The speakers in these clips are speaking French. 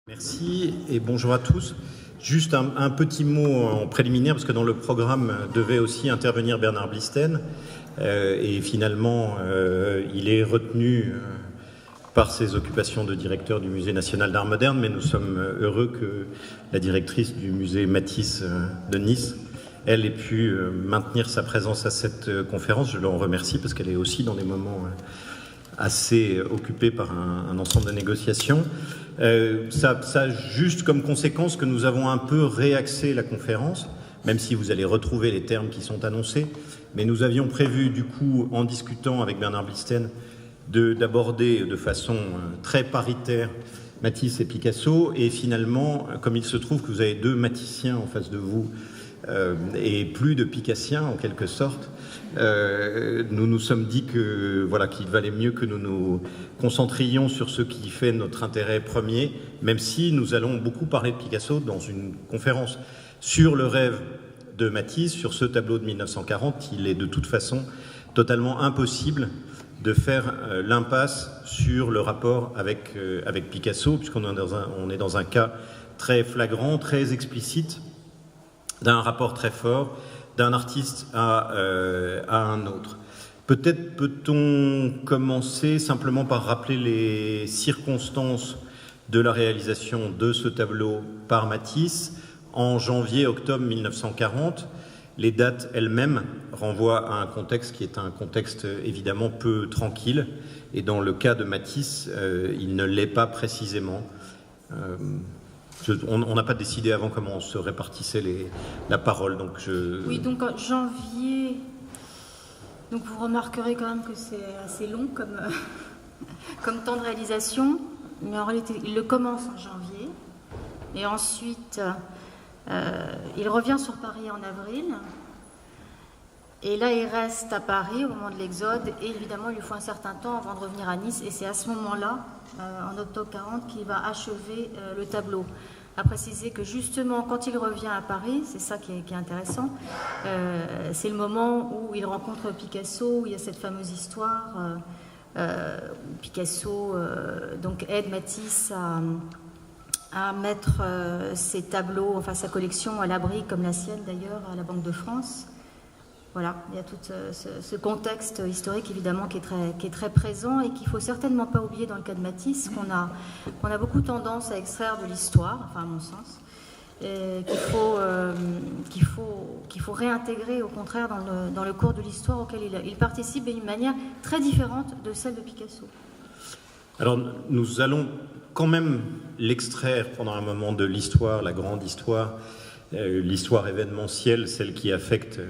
Merci et bonjour à tous. Juste un petit mot en préliminaire, parce que dans le programme devait aussi intervenir Bernard Blisten, et finalement il est retenu par ses occupations de directeur du Musée national d'art moderne, mais nous sommes heureux que la directrice du musée Matisse de Nice, elle ait pu maintenir sa présence à cette conférence. Je l'en remercie parce qu'elle est aussi dans des moments assez occupée par un ensemble de négociations. Ça a juste comme conséquence que nous avons un peu réaxé la conférence, même si vous allez retrouver les termes qui sont annoncés. Mais nous avions prévu, du coup, en discutant avec Bernard Blisten, d'aborder de façon très paritaire Matisse et Picasso. Et finalement, comme il se trouve que vous avez deux maticiens en face de vous, et plus de picassiens en quelque sorte, nous nous sommes dit que voilà, qu'il valait mieux que nous nous concentrions sur ce qui fait notre intérêt premier, même si nous allons beaucoup parler de Picasso dans une conférence sur le rêve de Matisse, sur ce tableau de 1940. Il est de toute façon totalement impossible de faire l'impasse sur le rapport avec Picasso, puisqu'on est dans un cas très flagrant, très explicite, d'un rapport très fort d'un artiste à un autre. Peut-être peut-on commencer simplement par rappeler les circonstances de la réalisation de ce tableau par Matisse en janvier-octobre 1940. Les dates elles-mêmes renvoient à un contexte qui est un contexte évidemment peu tranquille, et dans le cas de Matisse, il ne l'est pas précisément. On n'a pas décidé avant comment on se répartissait la parole. Donc Oui, donc en janvier, donc vous remarquerez quand même que c'est assez long comme temps de réalisation, mais en réalité il le commence en janvier, et ensuite il revient sur Paris en avril, et là il reste à Paris au moment de l'Exode, et évidemment il lui faut un certain temps avant de revenir à Nice, et c'est à ce moment-là, en octobre 40, qu'il va achever le tableau. À préciser que justement, quand il revient à Paris, c'est ça qui est intéressant, c'est le moment où il rencontre Picasso, où il y a cette fameuse histoire où Picasso donc aide Matisse à mettre ses tableaux, enfin sa collection à l'abri, comme la sienne d'ailleurs, à la Banque de France. Voilà, il y a tout ce contexte historique évidemment qui est très présent, et qu'il ne faut certainement pas oublier dans le cas de Matisse, qu'on a beaucoup tendance à extraire de l'histoire, enfin à mon sens, et qu'il faut réintégrer au contraire dans le cours de l'histoire auquel il participe d'une manière très différente de celle de Picasso. Alors nous allons quand même l'extraire pendant un moment de l'histoire, la grande histoire, l'histoire événementielle, celle qui affecte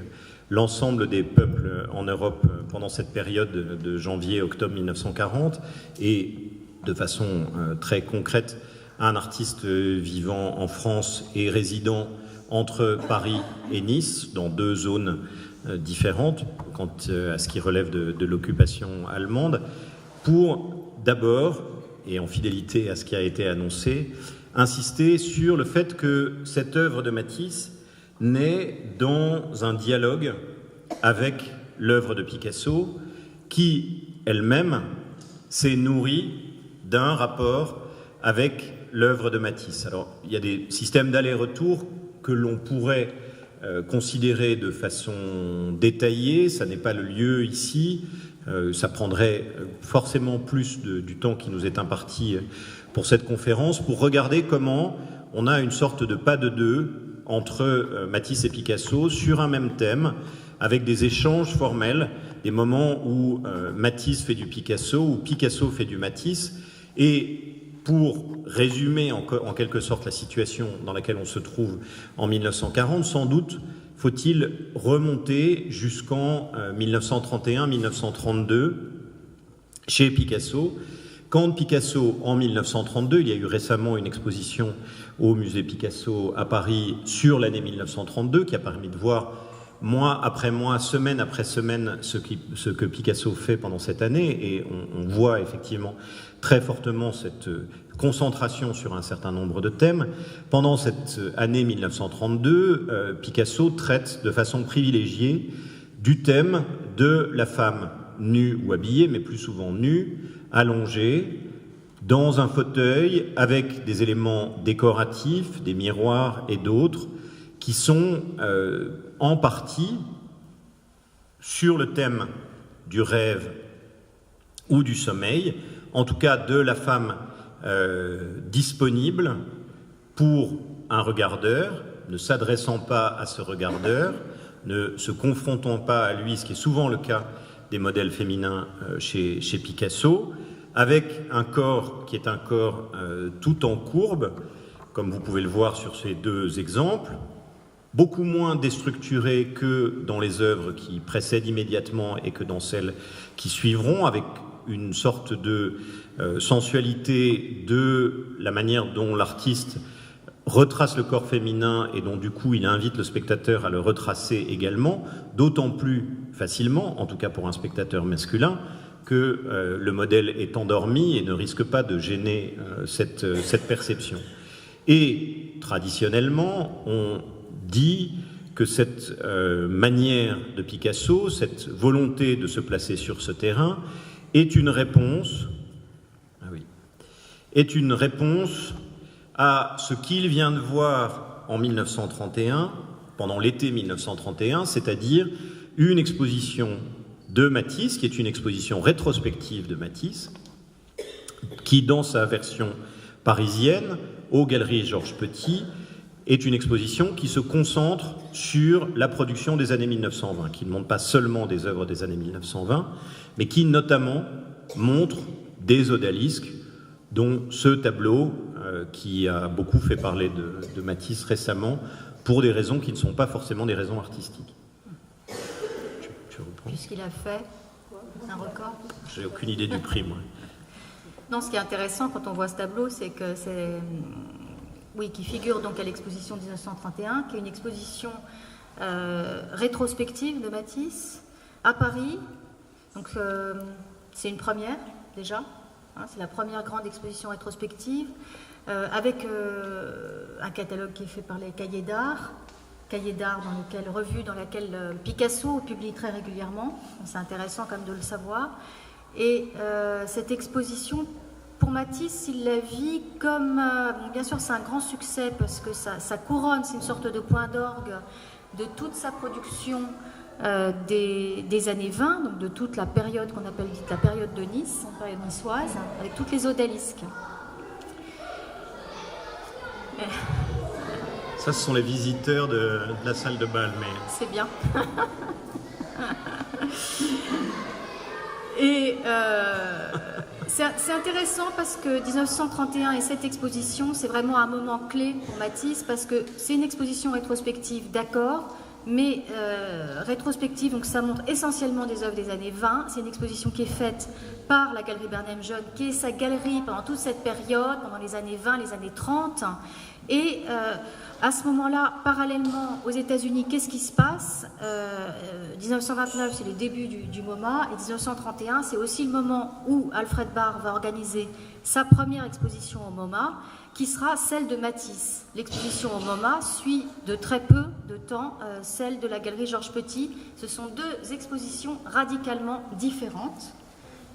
l'ensemble des peuples en Europe pendant cette période de janvier-octobre 1940, et de façon très concrète, un artiste vivant en France et résidant entre Paris et Nice, dans deux zones différentes, quant à ce qui relève de l'occupation allemande, pour d'abord, et en fidélité à ce qui a été annoncé, insister sur le fait que cette œuvre de Matisse naît dans un dialogue avec l'œuvre de Picasso, qui elle-même s'est nourrie d'un rapport avec l'œuvre de Matisse. Alors, il y a des systèmes d'aller-retour que l'on pourrait considérer de façon détaillée, ça n'est pas le lieu ici, ça prendrait forcément plus du temps qui nous est imparti pour cette conférence, pour regarder comment on a une sorte de pas de deux entre Matisse et Picasso sur un même thème, avec des échanges formels, des moments où Matisse fait du Picasso, où Picasso fait du Matisse. Et pour résumer en quelque sorte la situation dans laquelle on se trouve en 1940, sans doute faut-il remonter jusqu'en 1931-1932 chez Picasso. Quand Picasso, en 1932, il y a eu récemment une exposition au musée Picasso à Paris sur l'année 1932 qui a permis de voir mois après mois, semaine après semaine, ce que Picasso fait pendant cette année, et on voit effectivement très fortement cette concentration sur un certain nombre de thèmes. Pendant cette année 1932, Picasso traite de façon privilégiée du thème de la femme nue ou habillée, mais plus souvent nue, allongée, dans un fauteuil avec des éléments décoratifs, des miroirs et d'autres, qui sont en partie sur le thème du rêve ou du sommeil, en tout cas de la femme disponible pour un regardeur, ne s'adressant pas à ce regardeur, ne se confrontant pas à lui, ce qui est souvent le cas des modèles féminins chez Picasso, avec un corps qui est un corps tout en courbe, comme vous pouvez le voir sur ces deux exemples, beaucoup moins déstructuré que dans les œuvres qui précèdent immédiatement et que dans celles qui suivront, avec une sorte de sensualité de la manière dont l'artiste retrace le corps féminin et dont du coup il invite le spectateur à le retracer également, d'autant plus facilement, en tout cas pour un spectateur masculin, que le modèle est endormi et ne risque pas de gêner cette perception. Et traditionnellement, on dit que cette manière de Picasso, cette volonté de se placer sur ce terrain, est une réponse à ce qu'il vient de voir en 1931, pendant l'été 1931, c'est-à-dire une exposition de Matisse, qui est une exposition rétrospective de Matisse, qui, dans sa version parisienne, aux Galeries Georges Petit, est une exposition qui se concentre sur la production des années 1920, qui ne montre pas seulement des œuvres des années 1920, mais qui notamment montre des odalisques, dont ce tableau qui a beaucoup fait parler de Matisse récemment, pour des raisons qui ne sont pas forcément des raisons artistiques. Tu reprends ? Puisqu'il a fait un record. J'ai aucune idée du prix, moi. Non, ce qui est intéressant quand on voit ce tableau, c'est que qui figure donc à l'exposition 1931, qui est une exposition rétrospective de Matisse à Paris. Donc c'est une première déjà. C'est la première grande exposition rétrospective avec un catalogue qui est fait par les cahiers d'art revue dans laquelle Picasso publie très régulièrement. C'est intéressant quand même de le savoir. Et cette exposition, pour Matisse, il la vit comme... bien sûr, c'est un grand succès parce que ça couronne, c'est une sorte de point d'orgue de toute sa production des années 20, donc de toute la période qu'on appelle la période de Nice, la période niçoise, avec toutes les odalisques. Ça, ce sont les visiteurs de la salle de bal, mais... C'est bien. Et c'est intéressant parce que 1931 et cette exposition, c'est vraiment un moment clé pour Matisse parce que c'est une exposition rétrospective, d'accord, mais rétrospective, donc ça montre essentiellement des œuvres des années 20. C'est une exposition qui est faite par la Galerie Bernheim-Jeune, qui est sa galerie pendant toute cette période, pendant les années 20, les années 30. Et à ce moment-là, parallèlement aux États-Unis, qu'est-ce qui se passe 1929, c'est le début du MoMA, et 1931, c'est aussi le moment où Alfred Barr va organiser sa première exposition au MoMA, qui sera celle de Matisse. L'exposition au MoMA suit de très peu de temps celle de la Galerie Georges Petit. Ce sont deux expositions radicalement différentes.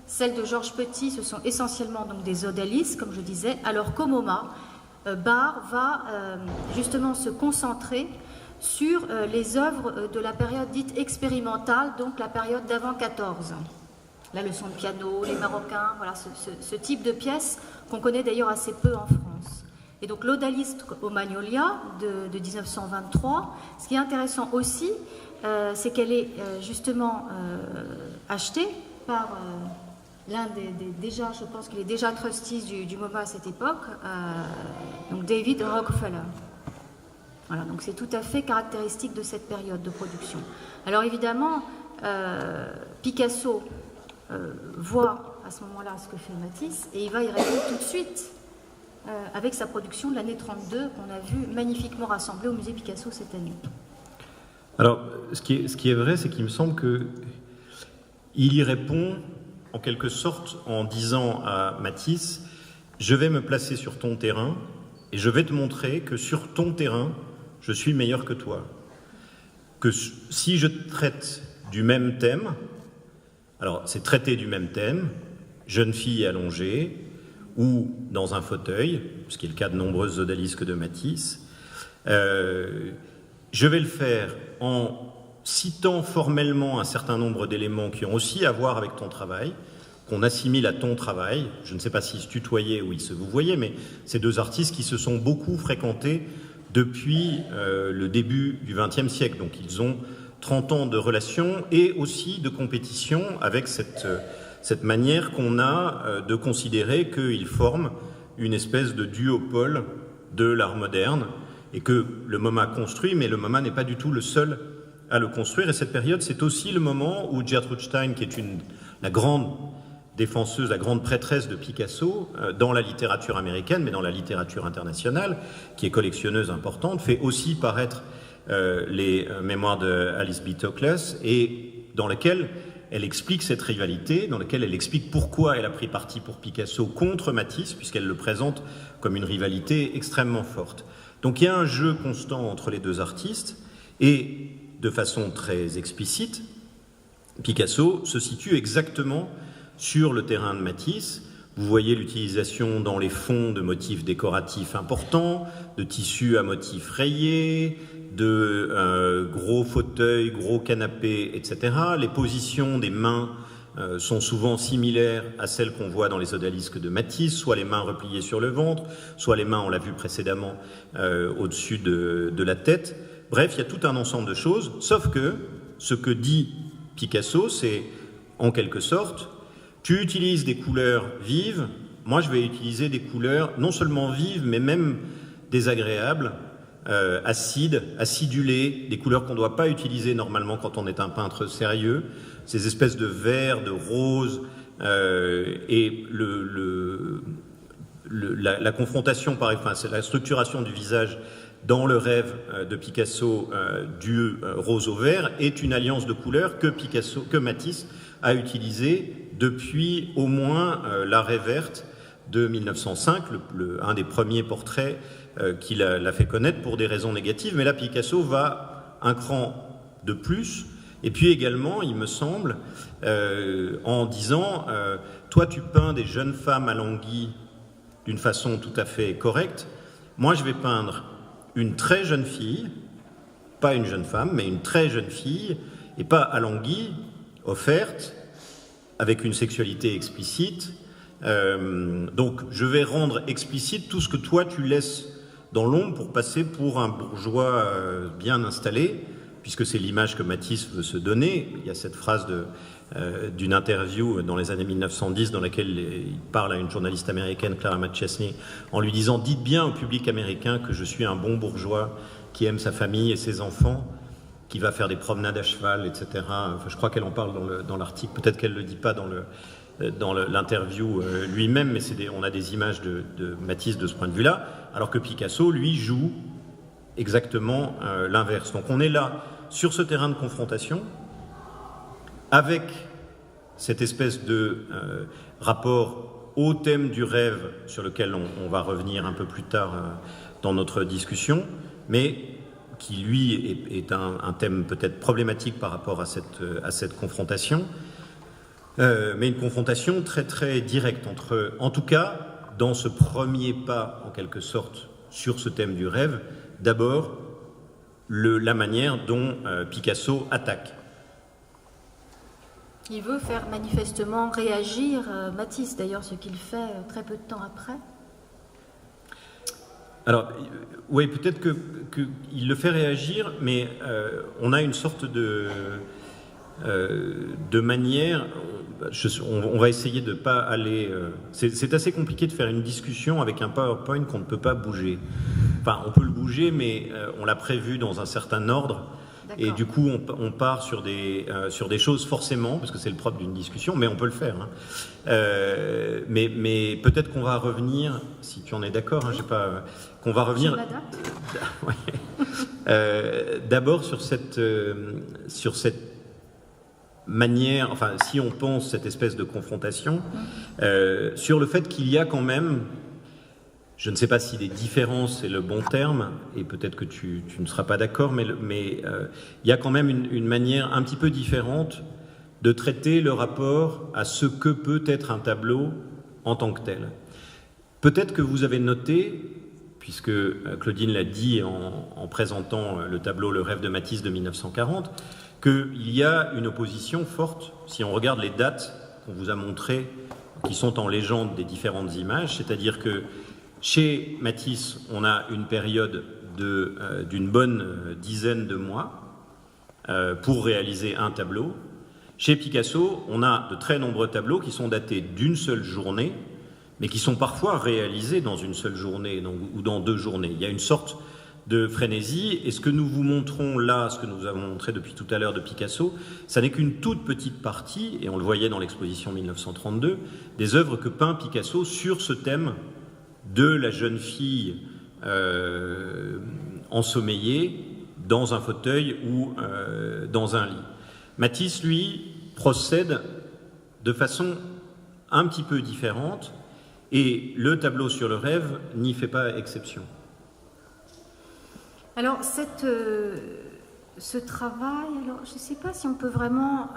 Celles de Georges Petit, ce sont essentiellement donc des odalisques, comme je disais, alors qu'au MoMA, Barr va justement se concentrer sur les œuvres de la période dite expérimentale, donc la période d'avant 14. La leçon de piano, les Marocains, voilà ce type de pièces qu'on connaît d'ailleurs assez peu en France. Et donc l'odalisque au Magnolia de 1923, ce qui est intéressant aussi, c'est qu'elle est justement achetée par... l'un déjà, je pense qu'il est déjà trustees du MoMA à cette époque, donc David Rockefeller. Voilà, donc c'est tout à fait caractéristique de cette période de production. Alors évidemment, Picasso voit à ce moment-là ce que fait Matisse et il va y répondre tout de suite avec sa production de l'année 32 qu'on a vu magnifiquement rassemblée au musée Picasso cette année. Alors, ce qui est vrai, c'est qu'il me semble qu'il y répond en quelque sorte en disant à Matisse « Je vais me placer sur ton terrain et je vais te montrer que sur ton terrain, je suis meilleur que toi. Que si je traite du même thème, alors c'est traiter du même thème, jeune fille allongée, ou dans un fauteuil, ce qui est le cas de nombreuses odalisques de Matisse. Je vais le faire en citant formellement un certain nombre d'éléments qui ont aussi à voir avec ton travail, qu'on assimile à ton travail. Je ne sais pas s'ils se tutoyaient ou ils se vous voyaient, mais ces deux artistes qui se sont beaucoup fréquentés depuis le début du XXe siècle. Donc ils ont 30 ans de relation et aussi de compétition avec cette manière qu'on a de considérer qu'ils forment une espèce de duopole de l'art moderne et que le MoMA construit, mais le MoMA n'est pas du tout le seul à le construire. Et cette période, c'est aussi le moment où Gertrude Stein, qui est la grande défenseuse, la grande prêtresse de Picasso dans la littérature américaine, mais dans la littérature internationale, qui est collectionneuse importante, fait aussi paraître les mémoires de Alice B. Toklas, et dans lesquelles elle explique cette rivalité, dans laquelle elle explique pourquoi elle a pris parti pour Picasso contre Matisse, puisqu'elle le présente comme une rivalité extrêmement forte. Donc il y a un jeu constant entre les deux artistes, et de façon très explicite, Picasso se situe exactement sur le terrain de Matisse. Vous voyez l'utilisation dans les fonds de motifs décoratifs importants, de tissus à motifs rayés, de gros fauteuils, gros canapés, etc. Les positions des mains sont souvent similaires à celles qu'on voit dans les odalisques de Matisse, soit les mains repliées sur le ventre, soit les mains, on l'a vu précédemment, au-dessus de la tête. Bref, il y a tout un ensemble de choses, sauf que ce que dit Picasso, c'est en quelque sorte, tu utilises des couleurs vives, moi je vais utiliser des couleurs non seulement vives, mais même désagréables, acides, acidulées, des couleurs qu'on ne doit pas utiliser normalement quand on est un peintre sérieux, ces espèces de vert, de rose, et la confrontation, c'est la structuration du visage dans le rêve de Picasso du rose au vert est une alliance de couleurs que Matisse a utilisée depuis au moins l'arrêt verte de 1905, un des premiers portraits qu'il a fait connaître pour des raisons négatives. Mais là, Picasso va un cran de plus. Et puis également, il me semble, en disant toi, tu peins des jeunes femmes alanguies d'une façon tout à fait correcte. Moi, je vais peindre une très jeune fille, pas une jeune femme, mais une très jeune fille, et pas alanguie, offerte, avec une sexualité explicite. Donc, je vais rendre explicite tout ce que toi, tu laisses dans l'ombre pour passer pour un bourgeois bien installé, puisque c'est l'image que Matisse veut se donner. Il y a cette phrase d'une interview dans les années 1910 dans laquelle il parle à une journaliste américaine, Clara McChesney, en lui disant « Dites bien au public américain que je suis un bon bourgeois qui aime sa famille et ses enfants, qui va faire des promenades à cheval, etc. » Enfin, je crois qu'elle en parle dans l'article, peut-être qu'elle ne le dit pas dans l'interview lui-même, mais on a des images de Matisse de ce point de vue-là, alors que Picasso, lui, joue exactement l'inverse. Donc on est là, sur ce terrain de confrontation, avec cette espèce de rapport au thème du rêve sur lequel on va revenir un peu plus tard dans notre discussion, mais qui lui est un thème peut-être problématique par rapport à cette confrontation, mais une confrontation très très directe entre, en tout cas, dans ce premier pas en quelque sorte sur ce thème du rêve, d'abord la manière dont Picasso attaque. Il veut faire manifestement réagir Matisse, d'ailleurs, ce qu'il fait très peu de temps après. Alors, oui, peut-être qu'il le fait réagir, mais on a une sorte de manière... on va essayer de ne pas aller... c'est assez compliqué de faire une discussion avec un PowerPoint qu'on ne peut pas bouger. Enfin, on peut le bouger, mais on l'a prévu dans un certain ordre. Et du coup, on part sur des choses forcément, parce que c'est le propre d'une discussion, mais on peut le faire. Hein. Mais peut-être qu'on va revenir, si tu en es d'accord, hein, je sais pas, qu'on va revenir. D'abord sur cette manière, enfin, si on pense cette espèce de confrontation, sur le fait qu'il y a quand même. Je ne sais pas si les différences est le bon terme, et peut-être que tu ne seras pas d'accord, mais il y a quand même une manière un petit peu différente de traiter le rapport à ce que peut être un tableau en tant que tel. Peut-être que vous avez noté, puisque Claudine l'a dit en présentant le tableau Le rêve de Matisse de 1940, qu'il y a une opposition forte, si on regarde les dates qu'on vous a montrées, qui sont en légende des différentes images, c'est-à-dire que chez Matisse, on a une période d'une bonne dizaine de mois pour réaliser un tableau. Chez Picasso, on a de très nombreux tableaux qui sont datés d'une seule journée, mais qui sont parfois réalisés dans une seule journée ou dans 2 journées. Il y a une sorte de frénésie, et ce que nous vous montrons là, ce que nous avons montré depuis tout à l'heure de Picasso, ça n'est qu'une toute petite partie, et on le voyait dans l'exposition 1932, des œuvres que peint Picasso sur ce thème de la jeune fille ensommeillée dans un fauteuil ou dans un lit. Matisse, lui, procède de façon un petit peu différente, et le tableau sur le rêve n'y fait pas exception. Alors, ce travail, alors, je ne sais pas si on peut vraiment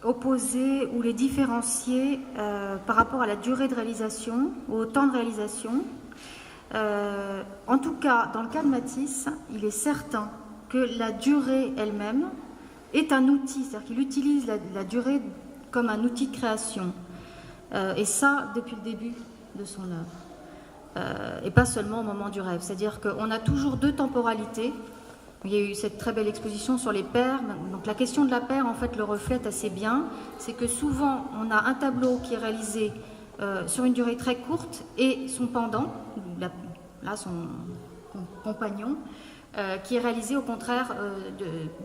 opposer ou les différencier par rapport à la durée de réalisation ou au temps de réalisation. En tout cas, dans le cas de Matisse, il est certain que la durée elle-même est un outil, c'est-à-dire qu'il utilise la durée comme un outil de création. Et ça, depuis le début de son œuvre. Et pas seulement au moment du rêve. C'est-à-dire qu'on a toujours 2 temporalités. Il y a eu cette très belle exposition sur les paires. Donc la question de la paire, en fait, le reflète assez bien. C'est que souvent, on a un tableau qui est réalisé sur une durée très courte et son pendant, là, son compagnon, qui est réalisé au contraire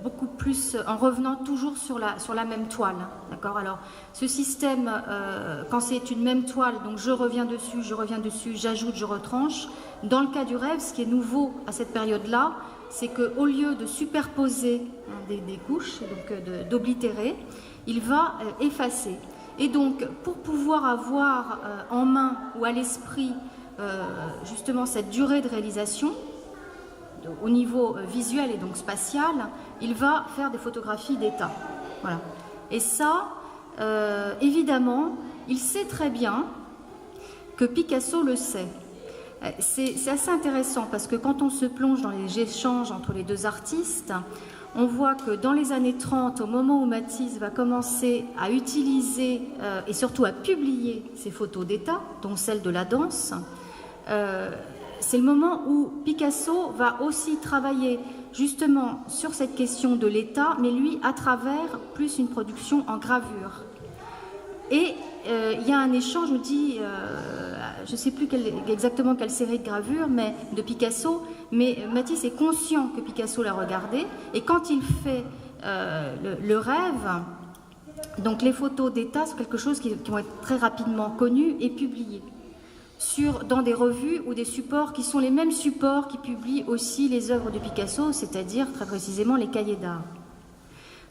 beaucoup plus en revenant toujours sur la même toile. D'accord ? Alors, ce système, quand c'est une même toile, donc je reviens dessus, j'ajoute, je retranche. Dans le cas du rêve, ce qui est nouveau à cette période-là, c'est qu'au lieu de superposer des couches, donc d'oblitérer, il va effacer. Et donc, pour pouvoir avoir en main ou à l'esprit justement cette durée de réalisation, au niveau visuel et donc spatial, il va faire des photographies d'état. Voilà. Et ça, évidemment, il sait très bien que Picasso le sait. C'est assez intéressant parce que quand on se plonge dans les échanges entre les 2 artistes, on voit que dans les années 30, au moment où Matisse va commencer à utiliser et surtout à publier ses photos d'état, dont celle de la danse, c'est le moment où Picasso va aussi travailler justement sur cette question de l'état, mais lui à travers plus une production en gravure. Et il y a un échange, je me dis, je ne sais plus exactement quelle série de gravures de Picasso, mais Matisse est conscient que Picasso l'a regardé, et quand il fait le rêve, donc les photos d'état, c'est quelque chose qui vont être très rapidement connues et publiées dans des revues ou des supports qui sont les mêmes supports qui publient aussi les œuvres de Picasso, c'est-à-dire très précisément les cahiers d'art.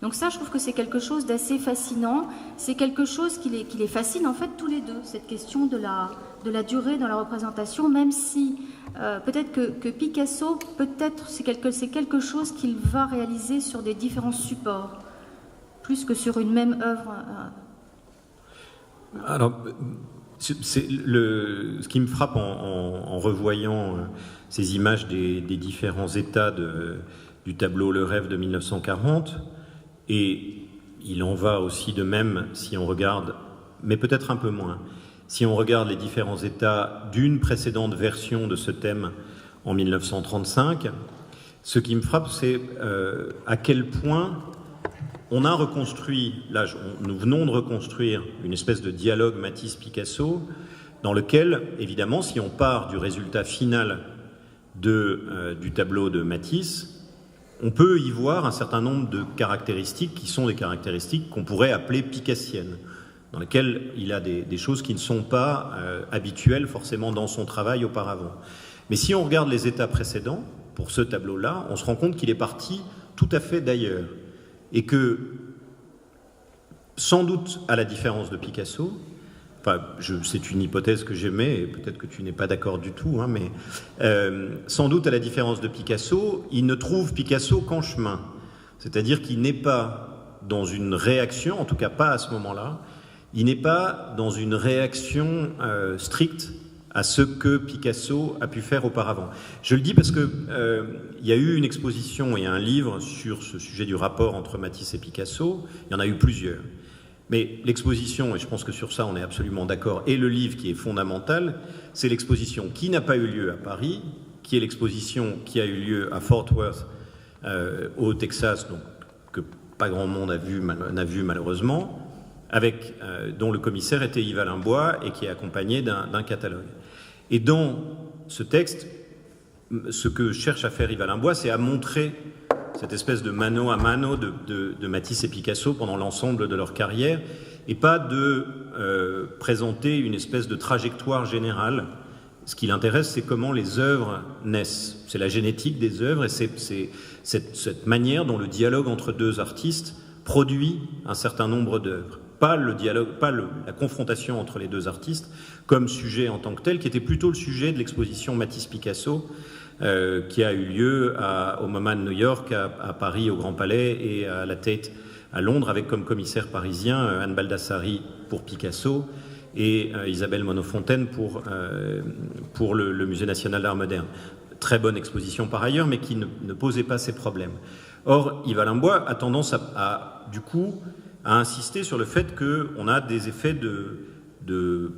Donc ça, je trouve que c'est quelque chose d'assez fascinant. C'est quelque chose qui les fascine en fait tous les deux, cette question de la durée dans la représentation, même si peut-être que Picasso, peut-être c'est quelque chose qu'il va réaliser sur des différents supports, plus que sur une même œuvre. Alors, ce qui me frappe en revoyant ces images des différents états du tableau Le rêve de 1940, et il en va aussi de même si on regarde, mais peut-être un peu moins, si on regarde les différents états d'une précédente version de ce thème en 1935, ce qui me frappe, c'est à quel point on a reconstruit, là nous venons de reconstruire une espèce de dialogue Matisse-Picasso, dans lequel, évidemment, si on part du résultat final du tableau de Matisse, on peut y voir un certain nombre de caractéristiques qui sont des caractéristiques qu'on pourrait appeler picassiennes, dans lesquelles il a des choses qui ne sont pas habituelles forcément dans son travail auparavant. Mais si on regarde les états précédents, pour ce tableau-là, on se rend compte qu'il est parti tout à fait d'ailleurs. Et que, sans doute à la différence de Picasso, c'est une hypothèse que j'émets, et peut-être que tu n'es pas d'accord du tout, hein, mais sans doute à la différence de Picasso, il ne trouve Picasso qu'en chemin. C'est-à-dire qu'il n'est pas dans une réaction, en tout cas pas à ce moment-là, il n'est pas dans une réaction stricte à ce que Picasso a pu faire auparavant. Je le dis parce que il y a eu une exposition et un livre sur ce sujet du rapport entre Matisse et Picasso. Il y en a eu plusieurs. Mais l'exposition, et je pense que sur ça on est absolument d'accord, et le livre qui est fondamental, c'est l'exposition qui n'a pas eu lieu à Paris, qui est l'exposition qui a eu lieu à Fort Worth, au Texas, donc, que pas grand monde n'a vu malheureusement, avec, dont le commissaire était Yves-Alain Bois et qui est accompagné d'un catalogue. Et dans ce texte, ce que cherche à faire Yves-Alain Bois, c'est à montrer cette espèce de mano à mano de Matisse et Picasso pendant l'ensemble de leur carrière, et pas de présenter une espèce de trajectoire générale. Ce qui l'intéresse, c'est comment les œuvres naissent. C'est la génétique des œuvres, et c'est cette manière dont le dialogue entre deux artistes produit un certain nombre d'œuvres. Pas le dialogue, pas la confrontation entre les deux artistes comme sujet en tant que tel, qui était plutôt le sujet de l'exposition Matisse-Picasso, qui a eu lieu au MoMA de New York, à Paris au Grand Palais et à la Tate à Londres, avec comme commissaire parisien Anne Baldassari pour Picasso et Isabelle Monofontaine pour le Musée national d'art moderne. Très bonne exposition par ailleurs, mais qui ne posait pas ces problèmes. Or, Yves-Alain Bois a tendance du coup, à insister sur le fait qu'on a des effets de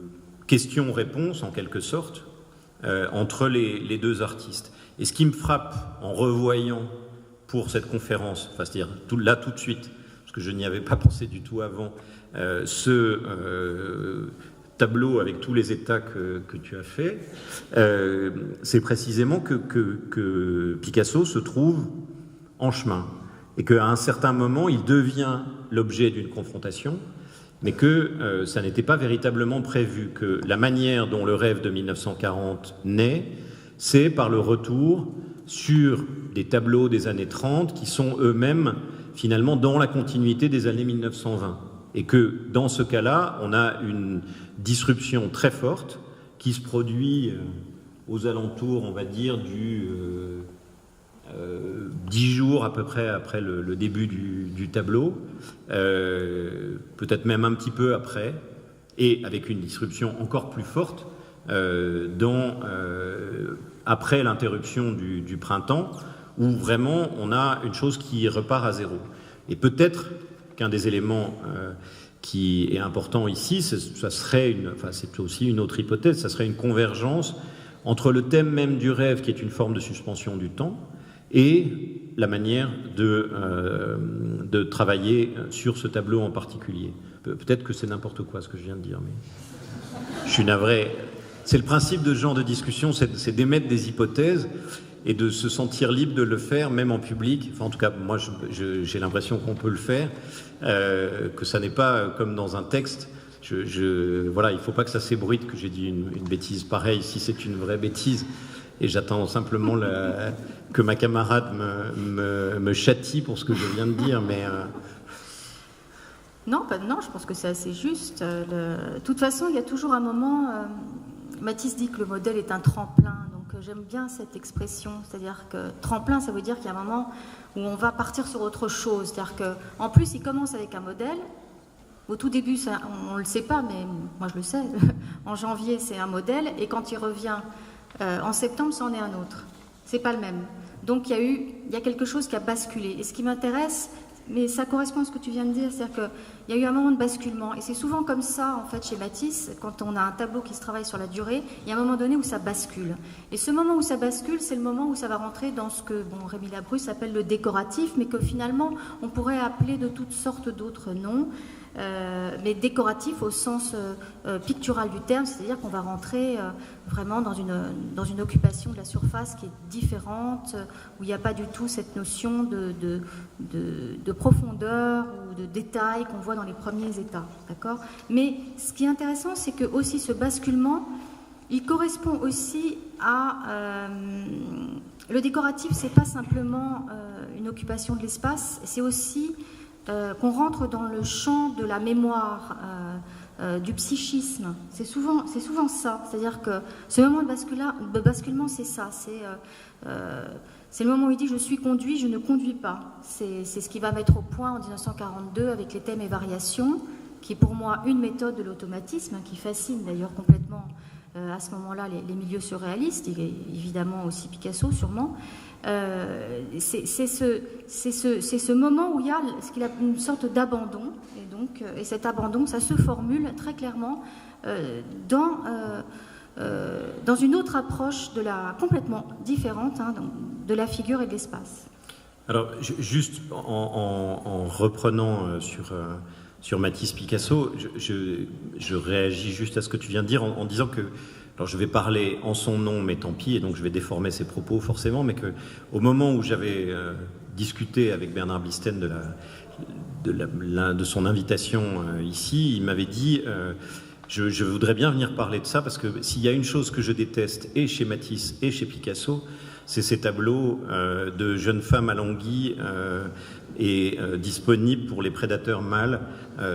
questions-réponses, en quelque sorte, entre les deux artistes. Et ce qui me frappe en revoyant pour cette conférence, enfin, c'est-à-dire tout de suite, parce que je n'y avais pas pensé du tout avant, ce tableau avec tous les états que tu as fait, c'est précisément que Picasso se trouve en chemin, et qu'à un certain moment, il devient l'objet d'une confrontation, mais que ça n'était pas véritablement prévu, que la manière dont le rêve de 1940 naît, c'est par le retour sur des tableaux des années 30 qui sont eux-mêmes finalement dans la continuité des années 1920. Et que dans ce cas-là, on a une disruption très forte qui se produit aux alentours, on va dire, du 10 jours à peu près après le début du tableau, peut-être même un petit peu après, et avec une disruption encore plus forte après l'interruption du printemps, où vraiment on a une chose qui repart à zéro. Et peut-être qu'un des éléments qui est important ici, ça serait c'est aussi une autre hypothèse, ça serait une convergence entre le thème même du rêve, qui est une forme de suspension du temps, et la manière de travailler sur ce tableau en particulier. Peut-être que c'est n'importe quoi ce que je viens de dire, mais je suis navré. C'est le principe de ce genre de discussion, c'est d'émettre des hypothèses et de se sentir libre de le faire, même en public. Enfin, en tout cas, moi, j'ai l'impression qu'on peut le faire, que ça n'est pas comme dans un texte. Voilà, il ne faut pas que ça s'ébruite que j'ai dit une bêtise pareille, si c'est une vraie bêtise. Et j'attends simplement que ma camarade me châtie pour ce que je viens de dire, mais... Non, je pense que c'est assez juste. De toute façon, il y a toujours un moment... Matisse dit que le modèle est un tremplin, donc j'aime bien cette expression. C'est-à-dire que tremplin, ça veut dire qu'il y a un moment où on va partir sur autre chose. C'est-à-dire qu'en plus, il commence avec un modèle. Au tout début, on ne le sait pas, mais moi je le sais. En janvier, c'est un modèle, et quand il revient en septembre, c'en est un autre. C'est pas le même. Donc il y a quelque chose qui a basculé. Et ce qui m'intéresse, mais ça correspond à ce que tu viens de dire, c'est-à-dire qu'il y a eu un moment de basculement. Et c'est souvent comme ça, en fait, chez Matisse, quand on a un tableau qui se travaille sur la durée, il y a un moment donné où ça bascule. Et ce moment où ça bascule, c'est le moment où ça va rentrer dans ce que Rémi Labrusse appelle le décoratif, mais que finalement, on pourrait appeler de toutes sortes d'autres noms. Mais décoratif au sens pictural du terme, c'est-à-dire qu'on va rentrer vraiment dans une occupation de la surface qui est différente, où il n'y a pas du tout cette notion de profondeur ou de détail qu'on voit dans les premiers états, d'accord ? Mais ce qui est intéressant, c'est que aussi ce basculement, il correspond aussi à... le décoratif, c'est pas simplement une occupation de l'espace, c'est aussi... qu'on rentre dans le champ de la mémoire, du psychisme. C'est souvent ça. C'est-à-dire que ce moment de basculement, c'est ça. C'est le moment où il dit « je suis conduit, je ne conduis pas ». C'est ce qu'il va mettre au point en 1942 avec les thèmes et variations, qui est pour moi une méthode de l'automatisme, qui fascine d'ailleurs complètement à ce moment-là les milieux surréalistes, et évidemment aussi Picasso sûrement. C'est ce moment où il y a une sorte d'abandon, et cet abandon, ça se formule très clairement dans une autre approche complètement différente de la figure et de l'espace. Alors, juste en reprenant sur Matisse Picasso, je réagis juste à ce que tu viens de dire en disant que, alors je vais parler en son nom, mais tant pis, et donc je vais déformer ses propos forcément, mais qu'au moment où j'avais discuté avec Bernard Blisten de son invitation ici, il m'avait dit je voudrais bien venir parler de ça, parce que s'il y a une chose que je déteste, et chez Matisse et chez Picasso, c'est ces tableaux de jeunes femmes alanguies et disponibles pour les prédateurs mâles.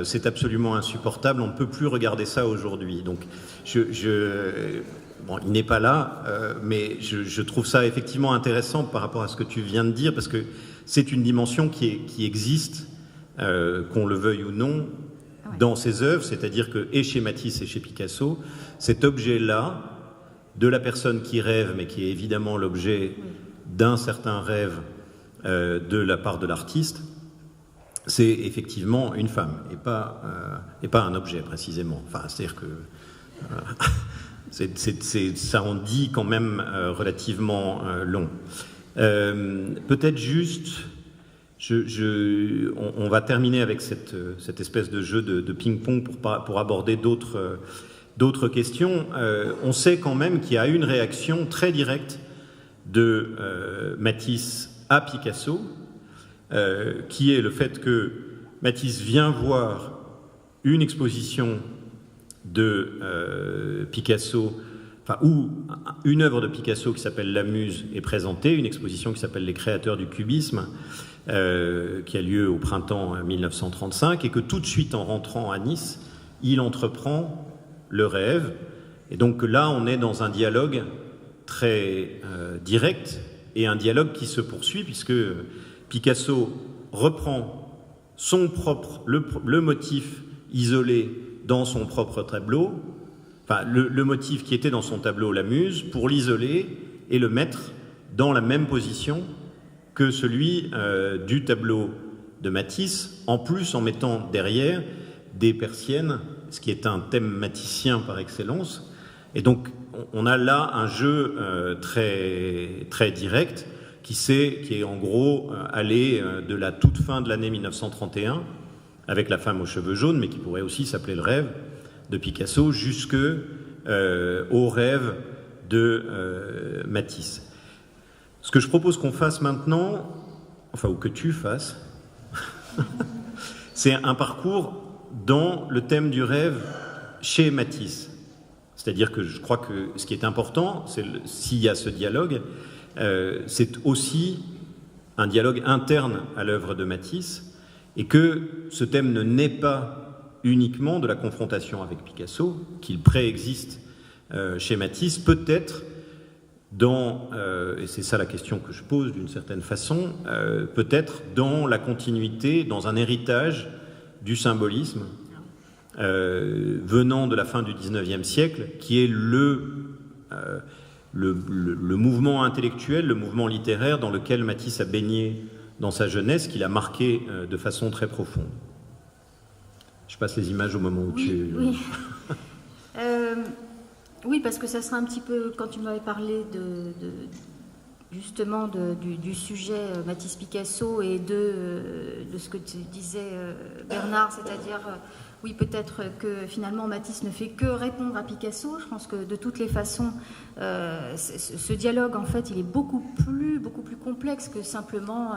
C'est absolument insupportable, on ne peut plus regarder ça aujourd'hui. Donc, bon, il n'est pas là, mais je trouve ça effectivement intéressant par rapport à ce que tu viens de dire, parce que c'est une dimension qui existe, qu'on le veuille ou non, dans ses œuvres, c'est-à-dire que, et chez Matisse et chez Picasso, cet objet-là, de la personne qui rêve, mais qui est évidemment l'objet d'un certain rêve de la part de l'artiste, c'est effectivement une femme, et pas un objet, précisément. Enfin, c'est-à-dire que ça en dit quand même relativement long. Peut-être juste... on va terminer avec cette espèce de jeu de ping-pong pour aborder d'autres questions. On sait quand même qu'il y a une réaction très directe de Matisse à Picasso, qui est le fait que Matisse vient voir une exposition de Picasso, où une œuvre de Picasso qui s'appelle La Muse est présentée, une exposition qui s'appelle Les créateurs du cubisme, qui a lieu au printemps 1935, et que tout de suite, en rentrant à Nice, il entreprend le rêve. Et donc là, on est dans un dialogue très direct, et un dialogue qui se poursuit, puisque Picasso reprend le motif isolé dans son propre tableau, enfin le motif qui était dans son tableau La Muse, pour l'isoler et le mettre dans la même position que celui du tableau de Matisse, en plus en mettant derrière des persiennes, ce qui est un thème matissien par excellence. Et donc on a là un jeu très, très direct qui est en gros allé de la toute fin de l'année 1931 avec La femme aux cheveux jaunes, mais qui pourrait aussi s'appeler Le rêve de Picasso, jusque au rêve de Matisse. Ce que je propose qu'on fasse maintenant, ou que tu fasses, c'est un parcours dans le thème du rêve chez Matisse. C'est-à-dire que je crois que ce qui est important, s'il y a ce dialogue, c'est aussi un dialogue interne à l'œuvre de Matisse, et que ce thème ne naît pas uniquement de la confrontation avec Picasso, qu'il préexiste chez Matisse, peut-être et c'est ça la question que je pose d'une certaine façon, peut-être dans la continuité, dans un héritage du symbolisme venant de la fin du XIXe siècle, qui est le mouvement intellectuel, le mouvement littéraire dans lequel Matisse a baigné dans sa jeunesse, qu'il a marqué de façon très profonde. Je passe les images au moment où tu... Oui. Oui, parce que ça sera un petit peu, quand tu m'avais parlé justement du sujet Matisse-Picasso et de ce que tu disais, Bernard, c'est-à-dire, oui, peut-être que finalement Matisse ne fait que répondre à Picasso. Je pense que de toutes les façons, ce dialogue, en fait, il est beaucoup plus complexe que simplement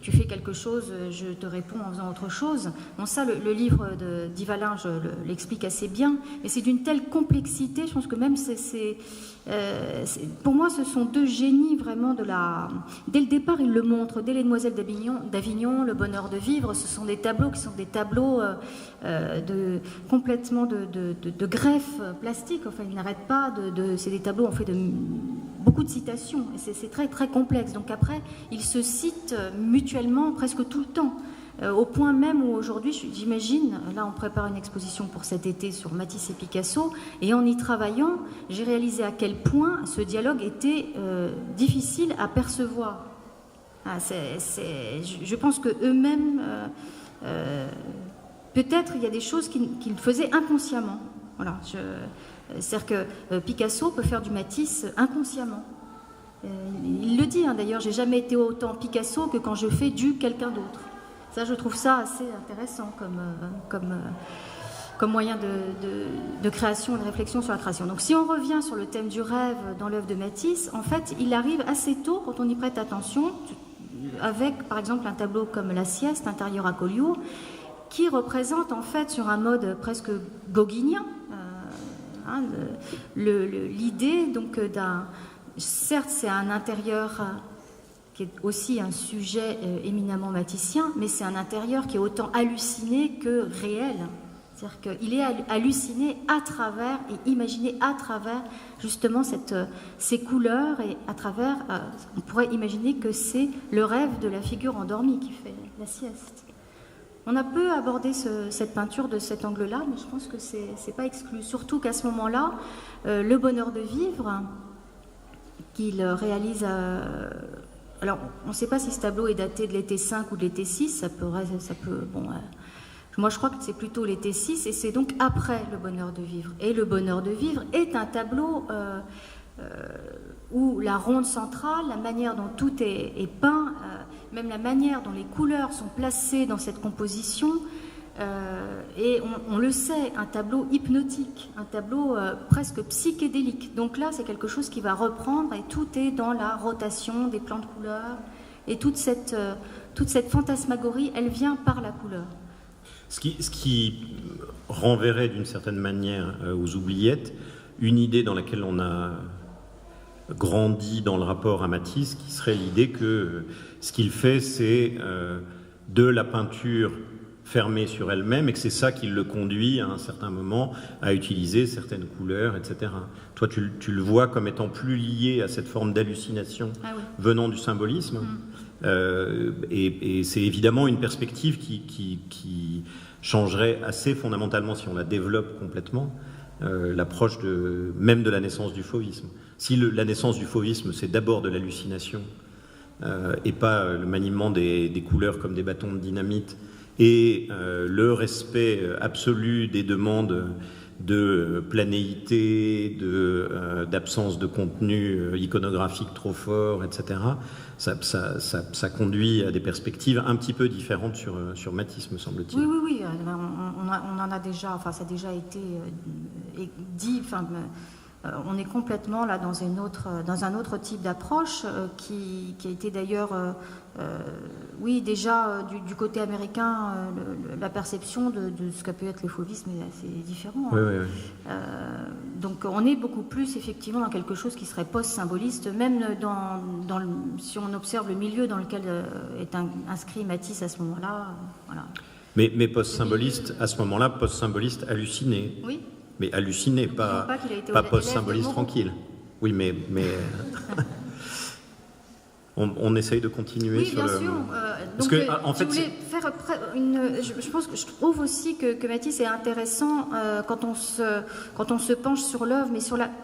tu fais quelque chose, je te réponds en faisant autre chose. Bon, ça, le livre d'Yvalin l'explique assez bien, mais c'est d'une telle complexité, je pense que même pour moi, ce sont deux génies vraiment dès le départ, ils le montrent, dès Les Demoiselles d'Avignon, Le bonheur de vivre, ce sont des tableaux qui sont des tableaux complètement de greffe plastique. Enfin, ils n'arrêtent pas c'est des tableaux en fait de beaucoup de citations, et c'est très très complexe. Donc après, ils se citent mutuellement presque tout le temps. au point même où aujourd'hui, j'imagine, là on prépare une exposition pour cet été sur Matisse et Picasso, et en y travaillant, j'ai réalisé à quel point ce dialogue était difficile à percevoir. Je pense qu'eux-mêmes, peut-être il y a des choses qu'ils faisaient inconsciemment. Voilà, c'est-à-dire que Picasso peut faire du Matisse inconsciemment. Il le dit, hein, d'ailleurs, j'ai jamais été autant Picasso que quand je fais du quelqu'un d'autre. Ça, je trouve ça assez intéressant comme moyen de création et de réflexion sur la création. Donc si on revient sur le thème du rêve dans l'œuvre de Matisse, en fait, il arrive assez tôt, quand on y prête attention, avec par exemple un tableau comme La Sieste, intérieur à Collioure, qui représente en fait sur un mode presque gauguinien, l'idée donc d'un... Certes, c'est un intérieur qui est aussi un sujet éminemment matissien, mais c'est un intérieur qui est autant halluciné que réel. C'est-à-dire qu'il est halluciné à travers et imaginé à travers justement ces couleurs et à travers, on pourrait imaginer que c'est le rêve de la figure endormie qui fait la sieste. On a peu abordé cette peinture de cet angle-là, mais je pense que c'est pas exclu. Surtout qu'à ce moment-là, le bonheur de vivre qu'il réalise alors, on ne sait pas si ce tableau est daté de l'été 5 ou de l'été 6, ça peut bon, moi je crois que c'est plutôt l'été 6, et c'est donc après le bonheur de vivre. Et le bonheur de vivre est un tableau où la ronde centrale, la manière dont tout est peint, même la manière dont les couleurs sont placées dans cette composition, et on le sait, un tableau hypnotique, un tableau presque psychédélique. Donc là, c'est quelque chose qui va reprendre, et tout est dans la rotation des plans de couleurs, et toute cette fantasmagorie, elle vient par la couleur. Ce qui renverrait d'une certaine manière aux oubliettes une idée dans laquelle on a grandi dans le rapport à Matisse, qui serait l'idée que ce qu'il fait, c'est de la peinture fermée sur elle-même, et que c'est ça qui le conduit à un certain moment à utiliser certaines couleurs, etc. Toi, tu le vois comme étant plus lié à cette forme d'hallucination venant du symbolisme. Et c'est évidemment une perspective qui changerait assez fondamentalement, si on la développe complètement, l'approche même de la naissance du fauvisme. Si la naissance du fauvisme, c'est d'abord de l'hallucination, et pas le maniement des couleurs comme des bâtons de dynamite, et le respect absolu des demandes de planéité, d'absence de contenu iconographique trop fort, etc., ça conduit à des perspectives un petit peu différentes sur Matisse, me semble-t-il. Oui, on en a déjà, enfin ça a déjà été dit, enfin... on est complètement là dans un autre type d'approche qui a été d'ailleurs, déjà du côté américain, la perception de ce qu'a pu être le fauvisme est assez différent. Oui. Donc on est beaucoup plus effectivement dans quelque chose qui serait post-symboliste, même si on observe le milieu dans lequel est inscrit Matisse à ce moment-là. Voilà. Mais post-symboliste, à ce moment-là, post-symboliste halluciné. Oui. Mais halluciné, pas post-symboliste tranquille. Oui, mais on essaye de continuer sur le... Oui, bien sûr. Parce que, en fait, je voulais faire je trouve aussi que Matisse est intéressant quand on se penche sur l'œuvre, mais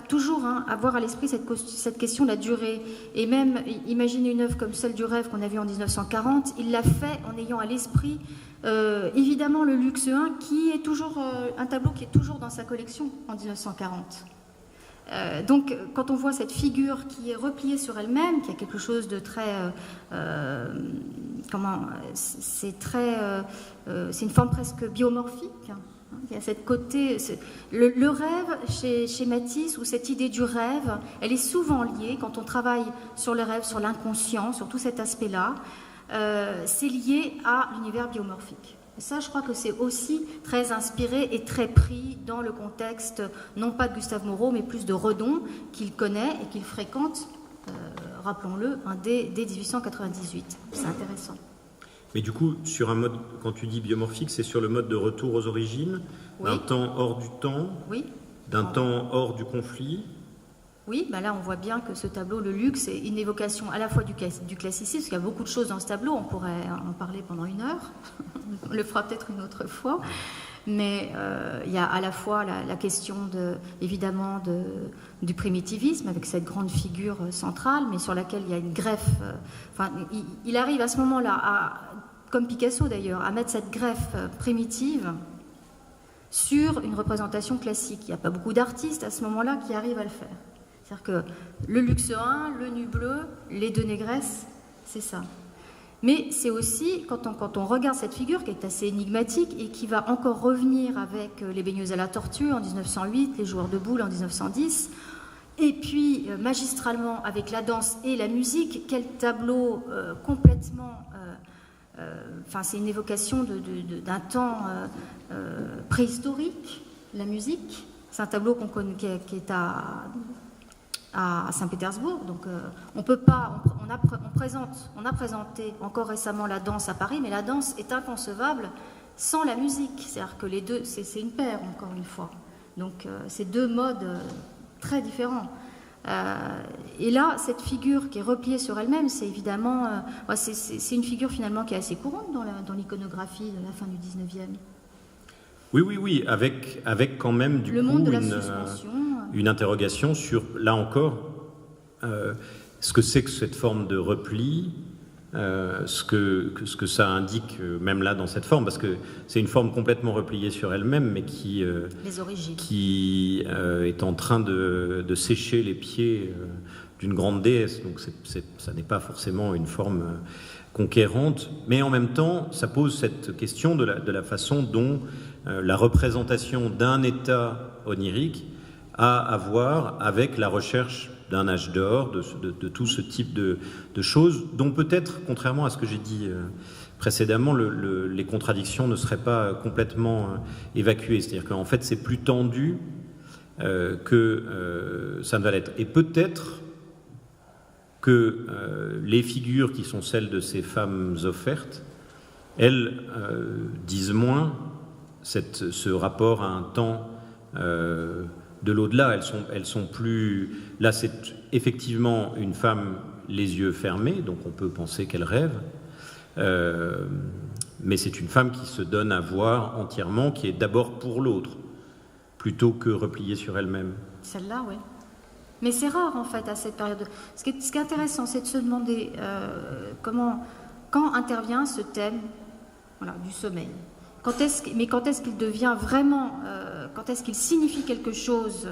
toujours avoir à l'esprit cette question de la durée. Et même imaginer une œuvre comme celle du rêve qu'on a vue en 1940, il l'a fait en ayant à l'esprit évidemment le Luxe 1, qui est toujours un tableau qui est toujours dans sa collection en 1940. Donc, quand on voit cette figure qui est repliée sur elle-même, qui a quelque chose de très, c'est une forme presque biomorphique. Il y a cette côté, le rêve chez Matisse, ou cette idée du rêve, elle est souvent liée quand on travaille sur le rêve, sur l'inconscient, sur tout cet aspect-là. C'est lié à l'univers biomorphique. Et ça, je crois que c'est aussi très inspiré et très pris dans le contexte, non pas de Gustave Moreau, mais plus de Redon, qu'il connaît et qu'il fréquente, rappelons-le, dès 1898. C'est intéressant. Mais du coup, sur un mode, quand tu dis biomorphique, c'est sur le mode de retour aux origines, d'un temps hors du temps, d'un temps hors du conflit. Oui, bah là on voit bien que ce tableau, le luxe, est une évocation à la fois du classicisme, parce qu'il y a beaucoup de choses dans ce tableau, on pourrait en parler pendant 1 heure, on le fera peut-être une autre fois, mais il y a à la fois la question évidemment du primitivisme, avec cette grande figure centrale, mais sur laquelle il y a une greffe, il arrive à ce moment-là, comme Picasso d'ailleurs, à mettre cette greffe primitive sur une représentation classique. Il n'y a pas beaucoup d'artistes à ce moment-là qui arrivent à le faire. C'est-à-dire que le luxerin, le nu bleu, les 2 négresses, c'est ça. Mais c'est aussi, quand on regarde cette figure qui est assez énigmatique et qui va encore revenir avec les baigneuses à la tortue en 1908, les joueurs de boules en 1910, et puis magistralement avec la danse et la musique, quel tableau complètement... c'est une évocation d'un temps préhistorique, la musique. C'est un tableau qu'on connaît, qui est à Saint-Pétersbourg. Donc, on peut pas. On a présenté encore récemment la danse à Paris, mais la danse est inconcevable sans la musique. C'est-à-dire que les deux, c'est une paire, encore une fois. Donc, c'est 2 modes très différents. Et là, cette figure qui est repliée sur elle-même, c'est évidemment, c'est une figure finalement qui est assez courante dans l'iconographie de la fin du 19e. Oui, avec quand même du le coup monde de la suspension. Une interrogation sur, là encore, ce que c'est que cette forme de repli, ce que ça indique, même là dans cette forme, parce que c'est une forme complètement repliée sur elle-même, mais qui est en train de sécher les pieds d'une grande déesse. Donc ça n'est pas forcément une forme conquérante, mais en même temps, ça pose cette question de la façon dont la représentation d'un état onirique a à voir avec la recherche d'un âge d'or, de tout ce type de choses, dont peut-être, contrairement à ce que j'ai dit précédemment, les contradictions ne seraient pas complètement évacuées. C'est-à-dire qu'en fait, c'est plus tendu que ça ne va l'être. Et peut-être que les figures qui sont celles de ces femmes offertes, elles disent moins ce rapport à un temps de l'au-delà. Elles sont plus... Là, c'est effectivement une femme les yeux fermés, donc on peut penser qu'elle rêve, mais c'est une femme qui se donne à voir entièrement, qui est d'abord pour l'autre, plutôt que repliée sur elle-même. Celle-là, oui. Mais c'est rare, en fait, à cette période. Ce qui est intéressant, c'est de se demander quand intervient ce thème du sommeil. Quand est-ce qu'il devient vraiment... quand est-ce qu'il signifie quelque chose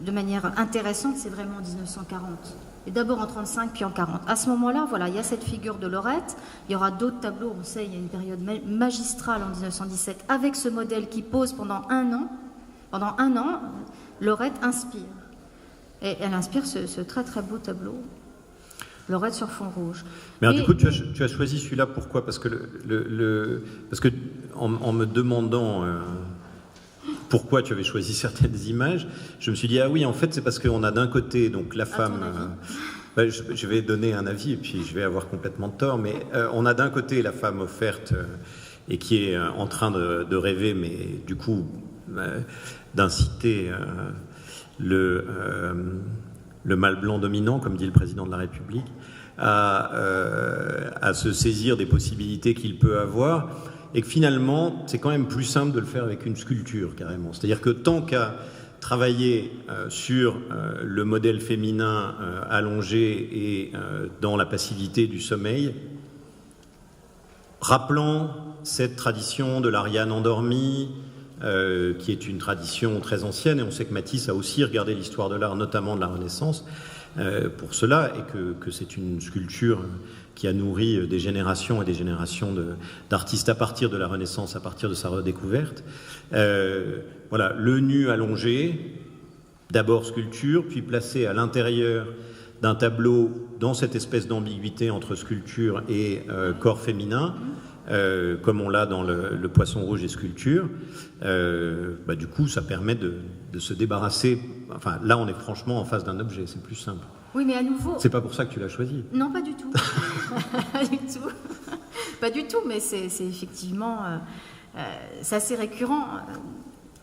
de manière intéressante, c'est vraiment en 1940. Et d'abord en 1935, puis en 1940. À ce moment-là, il y a cette figure de Laurette. Il y aura d'autres tableaux, on sait, il y a une période magistrale en 1917, avec ce modèle qui pose pendant un an. Pendant un an, Laurette inspire. Et elle inspire ce très très beau tableau. Laurette sur fond rouge. Mais alors, du coup, tu as choisi celui-là, pourquoi ? Parce que, parce que en me demandant pourquoi tu avais choisi certaines images, je me suis dit, ah oui, en fait, c'est parce qu'on a d'un côté donc la femme... je vais donner un avis, et puis je vais avoir complètement tort, mais on a d'un côté la femme offerte et qui est en train de rêver, mais du coup, d'inciter le mâle blanc dominant, comme dit le président de la République, à se saisir des possibilités qu'il peut avoir, et que finalement, c'est quand même plus simple de le faire avec une sculpture, carrément. C'est-à-dire que tant qu'à travailler sur le modèle féminin allongé et dans la passivité du sommeil, rappelant cette tradition de l'Ariane endormie, qui est une tradition très ancienne, et on sait que Matisse a aussi regardé l'histoire de l'art, notamment de la Renaissance, pour cela, et que c'est une sculpture qui a nourri des générations et des générations d'artistes à partir de la Renaissance, à partir de sa redécouverte. Voilà, le nu allongé, d'abord sculpture, puis placé à l'intérieur d'un tableau dans cette espèce d'ambiguïté entre sculpture et corps féminin, comme on l'a dans le Poisson rouge et sculpture. Du coup, ça permet de se débarrasser. Enfin, là, on est franchement en face d'un objet, c'est plus simple. Oui, mais à nouveau... C'est pas pour ça que tu l'as choisi. Non, pas du tout. Pas du tout. Pas du tout, mais c'est effectivement... c'est assez récurrent.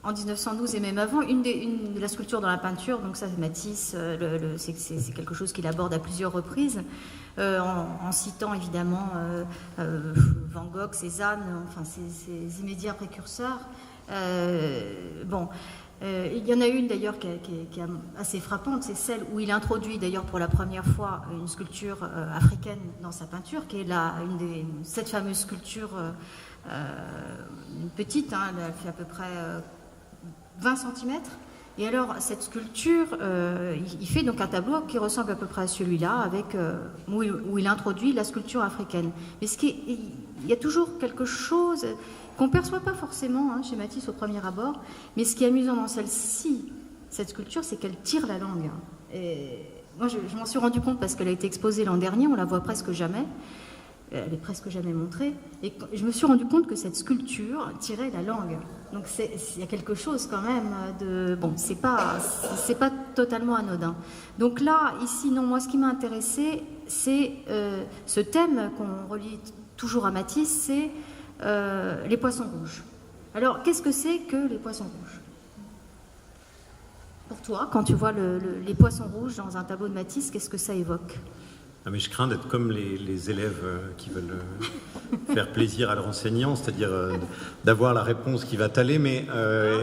en 1912 et même avant, la sculpture dans la peinture, donc ça c'est Matisse, c'est quelque chose qu'il aborde à plusieurs reprises, en citant évidemment Van Gogh, Cézanne, enfin ses immédiats précurseurs. Il y en a une d'ailleurs qui est assez frappante, c'est celle où il introduit d'ailleurs pour la première fois une sculpture africaine dans sa peinture, qui est cette fameuse sculpture petite, hein, elle fait à peu près 20 cm. Et alors cette sculpture, il fait donc un tableau qui ressemble à peu près à celui-là, où il introduit la sculpture africaine. Mais il y a toujours quelque chose qu'on ne perçoit pas forcément chez Matisse au premier abord, mais ce qui est amusant dans celle-ci, cette sculpture, c'est qu'elle tire la langue. Et moi, je m'en suis rendu compte parce qu'elle a été exposée l'an dernier, on la voit presque jamais, elle est presque jamais montrée, et je me suis rendu compte que cette sculpture tirait la langue. Donc il y a quelque chose quand même de... Bon, c'est pas totalement anodin. Donc là, ici, non, moi ce qui m'a intéressé, c'est ce thème qu'on relie toujours à Matisse, c'est les poissons rouges. Alors, qu'est-ce que c'est que les poissons rouges? Pour toi, quand tu vois les poissons rouges dans un tableau de Matisse, qu'est-ce que ça évoque? Ah, mais je crains d'être comme les élèves qui veulent faire plaisir à leur enseignant, c'est-à-dire d'avoir la réponse qui va t'aller, mais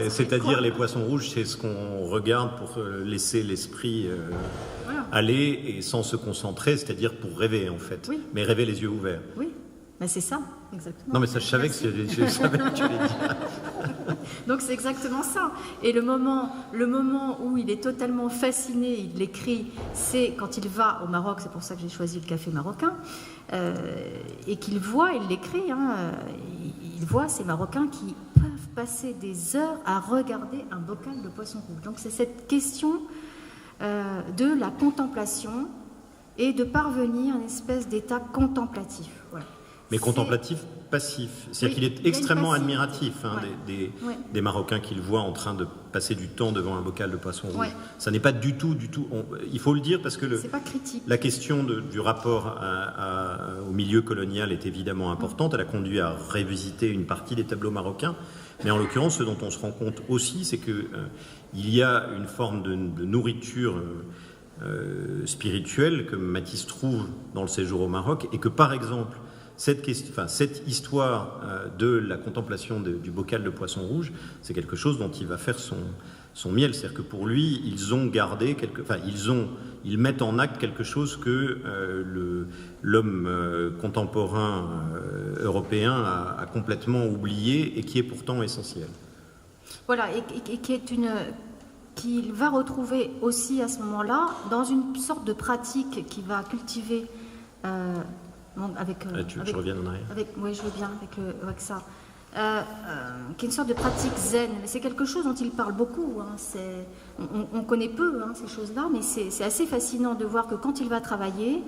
c'est-à-dire les poissons rouges, c'est ce qu'on regarde pour laisser l'esprit aller et sans se concentrer, c'est-à-dire pour rêver en fait, mais rêver les yeux ouverts. Oui. Ben c'est ça, exactement. Non, mais ça, je savais que tu allais dire. Donc c'est exactement ça. Et le moment où il est totalement fasciné, il l'écrit, c'est quand il va au Maroc, c'est pour ça que j'ai choisi le café marocain, et qu'il voit, il l'écrit, il voit ces Marocains qui peuvent passer des heures à regarder un bocal de poisson rouge. Donc c'est cette question de la contemplation et de parvenir à une espèce d'état contemplatif. Voilà. Mais contemplatif, passif. C'est-à-dire qu'il est extrêmement admiratif des Marocains qu'il voit en train de passer du temps devant un bocal de poisson rouge. Ça n'est pas du tout... il faut le dire parce que c'est pas critique. La question du rapport au milieu colonial est évidemment importante. Elle a conduit à révisiter une partie des tableaux marocains. Mais en l'occurrence, ce dont on se rend compte aussi, c'est qu'il y a une forme de nourriture spirituelle que Matisse trouve dans le séjour au Maroc et que, par exemple, cette histoire de la contemplation du bocal de poisson rouge, c'est quelque chose dont il va faire son miel. C'est-à-dire que pour lui, ils ont gardé ils mettent en acte quelque chose que l'homme contemporain européen a complètement oublié et qui est pourtant essentiel. Voilà, et qu'il va retrouver aussi à ce moment-là dans une sorte de pratique qu'il va cultiver je reviens en arrière. Oui, je veux bien avec ça. Qui est une sorte de pratique zen. Mais c'est quelque chose dont il parle beaucoup. On connaît peu ces choses-là, mais c'est assez fascinant de voir que quand il va travailler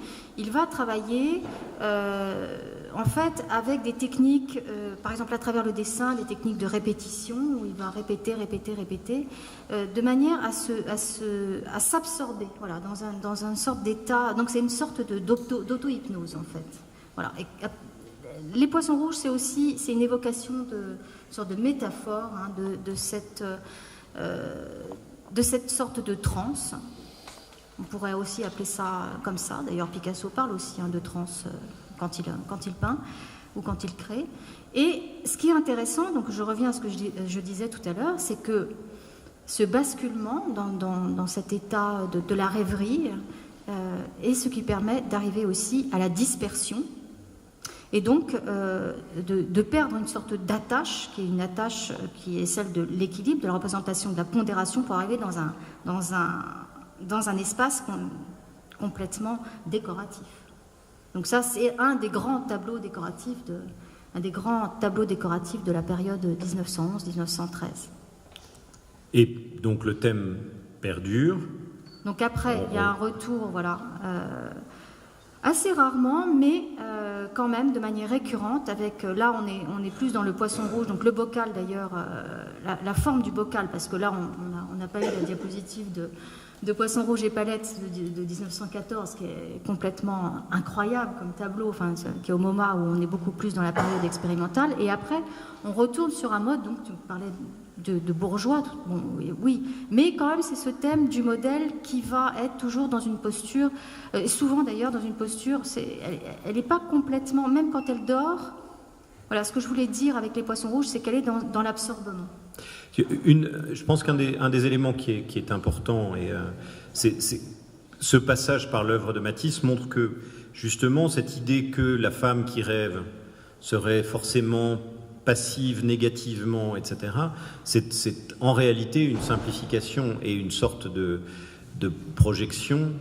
en fait avec des techniques, par exemple à travers le dessin, des techniques de répétition, où il va répéter, de manière à s'absorber, voilà, dans une sorte d'état. Donc c'est une sorte d'auto-hypnose en fait. Voilà. Et, les poissons rouges, c'est une évocation une sorte de métaphore de cette sorte de transe. On pourrait aussi appeler ça comme ça. D'ailleurs, Picasso parle aussi de transe quand il peint ou quand il crée. Et ce qui est intéressant, donc je reviens à ce que je disais tout à l'heure, c'est que ce basculement dans cet état de la rêverie est ce qui permet d'arriver aussi à la dispersion. Et donc de perdre une sorte d'attache, qui est une attache qui est celle de l'équilibre, de la représentation, de la pondération, pour arriver dans un espace complètement décoratif. Donc ça, c'est un des grands tableaux décoratifs de la période 1911-1913. Et donc le thème perdure. Donc après, il y a un retour, voilà. Assez rarement, mais quand même de manière récurrente. Là, on est plus dans le poisson rouge. Donc le bocal, d'ailleurs, la forme du bocal, parce que là, on n'a pas eu la diapositive de poisson rouge et palette de 1914, qui est complètement incroyable comme tableau, qui est au MoMA où on est beaucoup plus dans la période expérimentale. Et après, on retourne sur un mode. Donc tu parlais de bourgeois, bon, oui, mais quand même c'est ce thème du modèle qui va être toujours dans une posture, souvent d'ailleurs dans une posture, elle n'est pas complètement, même quand elle dort, voilà, ce que je voulais dire avec les poissons rouges, c'est qu'elle est dans l'absorbement. Je pense qu'un des éléments qui est important, et c'est ce passage par l'œuvre de Matisse montre que justement cette idée que la femme qui rêve serait forcément passive négativement, etc., c'est en réalité une simplification et une sorte de projection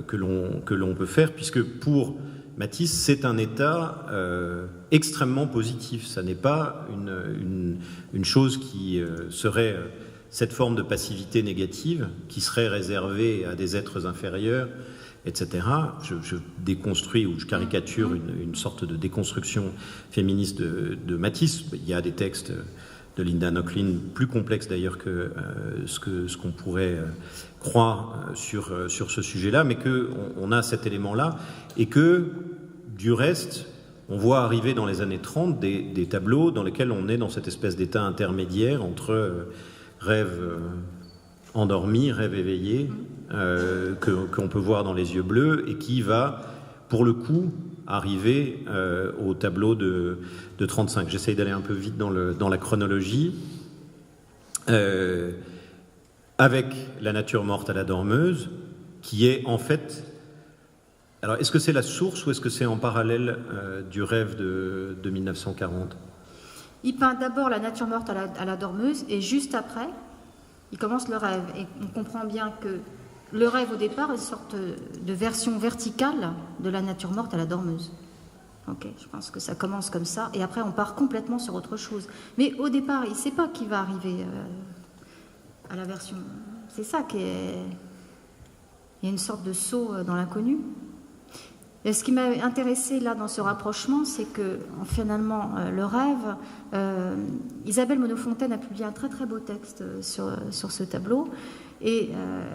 que l'on peut faire, puisque pour Matisse, c'est un état extrêmement positif. Ça n'est pas une chose qui serait cette forme de passivité négative qui serait réservée à des êtres inférieurs, etc. Je déconstruis ou je caricature une sorte de déconstruction féministe de Matisse. Il y a des textes de Linda Nochlin plus complexes d'ailleurs que ce qu'on pourrait croire sur ce sujet-là, mais qu'on a cet élément-là, et que, du reste, on voit arriver dans les années 30 des tableaux dans lesquels on est dans cette espèce d'état intermédiaire entre rêve endormi, rêve éveillé, qu'on peut voir dans les yeux bleus, et qui va, pour le coup, arriver au tableau de 35. J'essaye d'aller un peu vite dans la chronologie. Avec La nature morte à la dormeuse, qui est en fait... Alors, est-ce que c'est la source ou est-ce que c'est en parallèle du rêve de 1940 ? Il peint d'abord La nature morte à la dormeuse, et juste après, il commence le rêve. Et on comprend bien que le rêve, au départ, est une sorte de version verticale de La nature morte à la dormeuse. Ok, je pense que ça commence comme ça, et après on part complètement sur autre chose. Mais au départ, il ne sait pas qui va arriver à la version. C'est ça qui est... Il y a une sorte de saut dans l'inconnu. Et ce qui m'a intéressé là dans ce rapprochement, c'est que finalement le rêve, Isabelle Monod-Fontaine a publié un très très beau texte sur ce tableau, et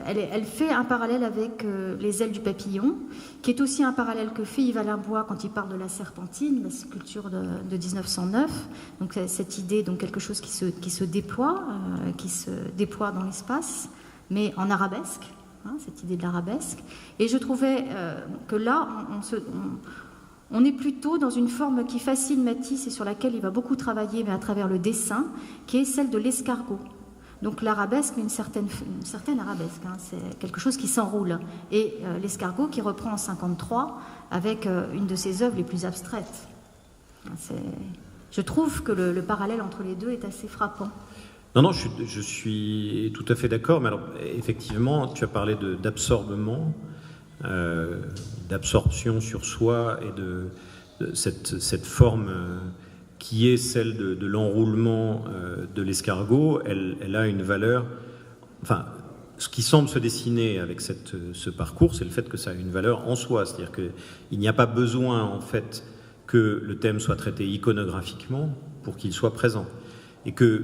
elle fait un parallèle avec Les ailes du papillon, qui est aussi un parallèle que fait Yves Alain Bois quand il parle de la serpentine, la sculpture de 1909. Donc cette idée, donc quelque chose qui se déploie dans l'espace, mais en arabesque. Cette idée de l'arabesque. Et je trouvais que là, on est plutôt dans une forme qui fascine Matisse et sur laquelle il va beaucoup travailler, mais à travers le dessin, qui est celle de l'escargot. Donc l'arabesque, mais une certaine arabesque, c'est quelque chose qui s'enroule. Et l'escargot qui reprend en 1953 avec une de ses œuvres les plus abstraites. Je trouve que le parallèle entre les deux est assez frappant. Non, je suis tout à fait d'accord, mais alors, effectivement, tu as parlé d'absorbement, d'absorption sur soi, et de cette forme qui est celle de l'enroulement de l'escargot. Elle a une valeur... Enfin, ce qui semble se dessiner avec ce parcours, c'est le fait que ça a une valeur en soi, c'est-à-dire qu'il n'y a pas besoin, en fait, que le thème soit traité iconographiquement pour qu'il soit présent. Et que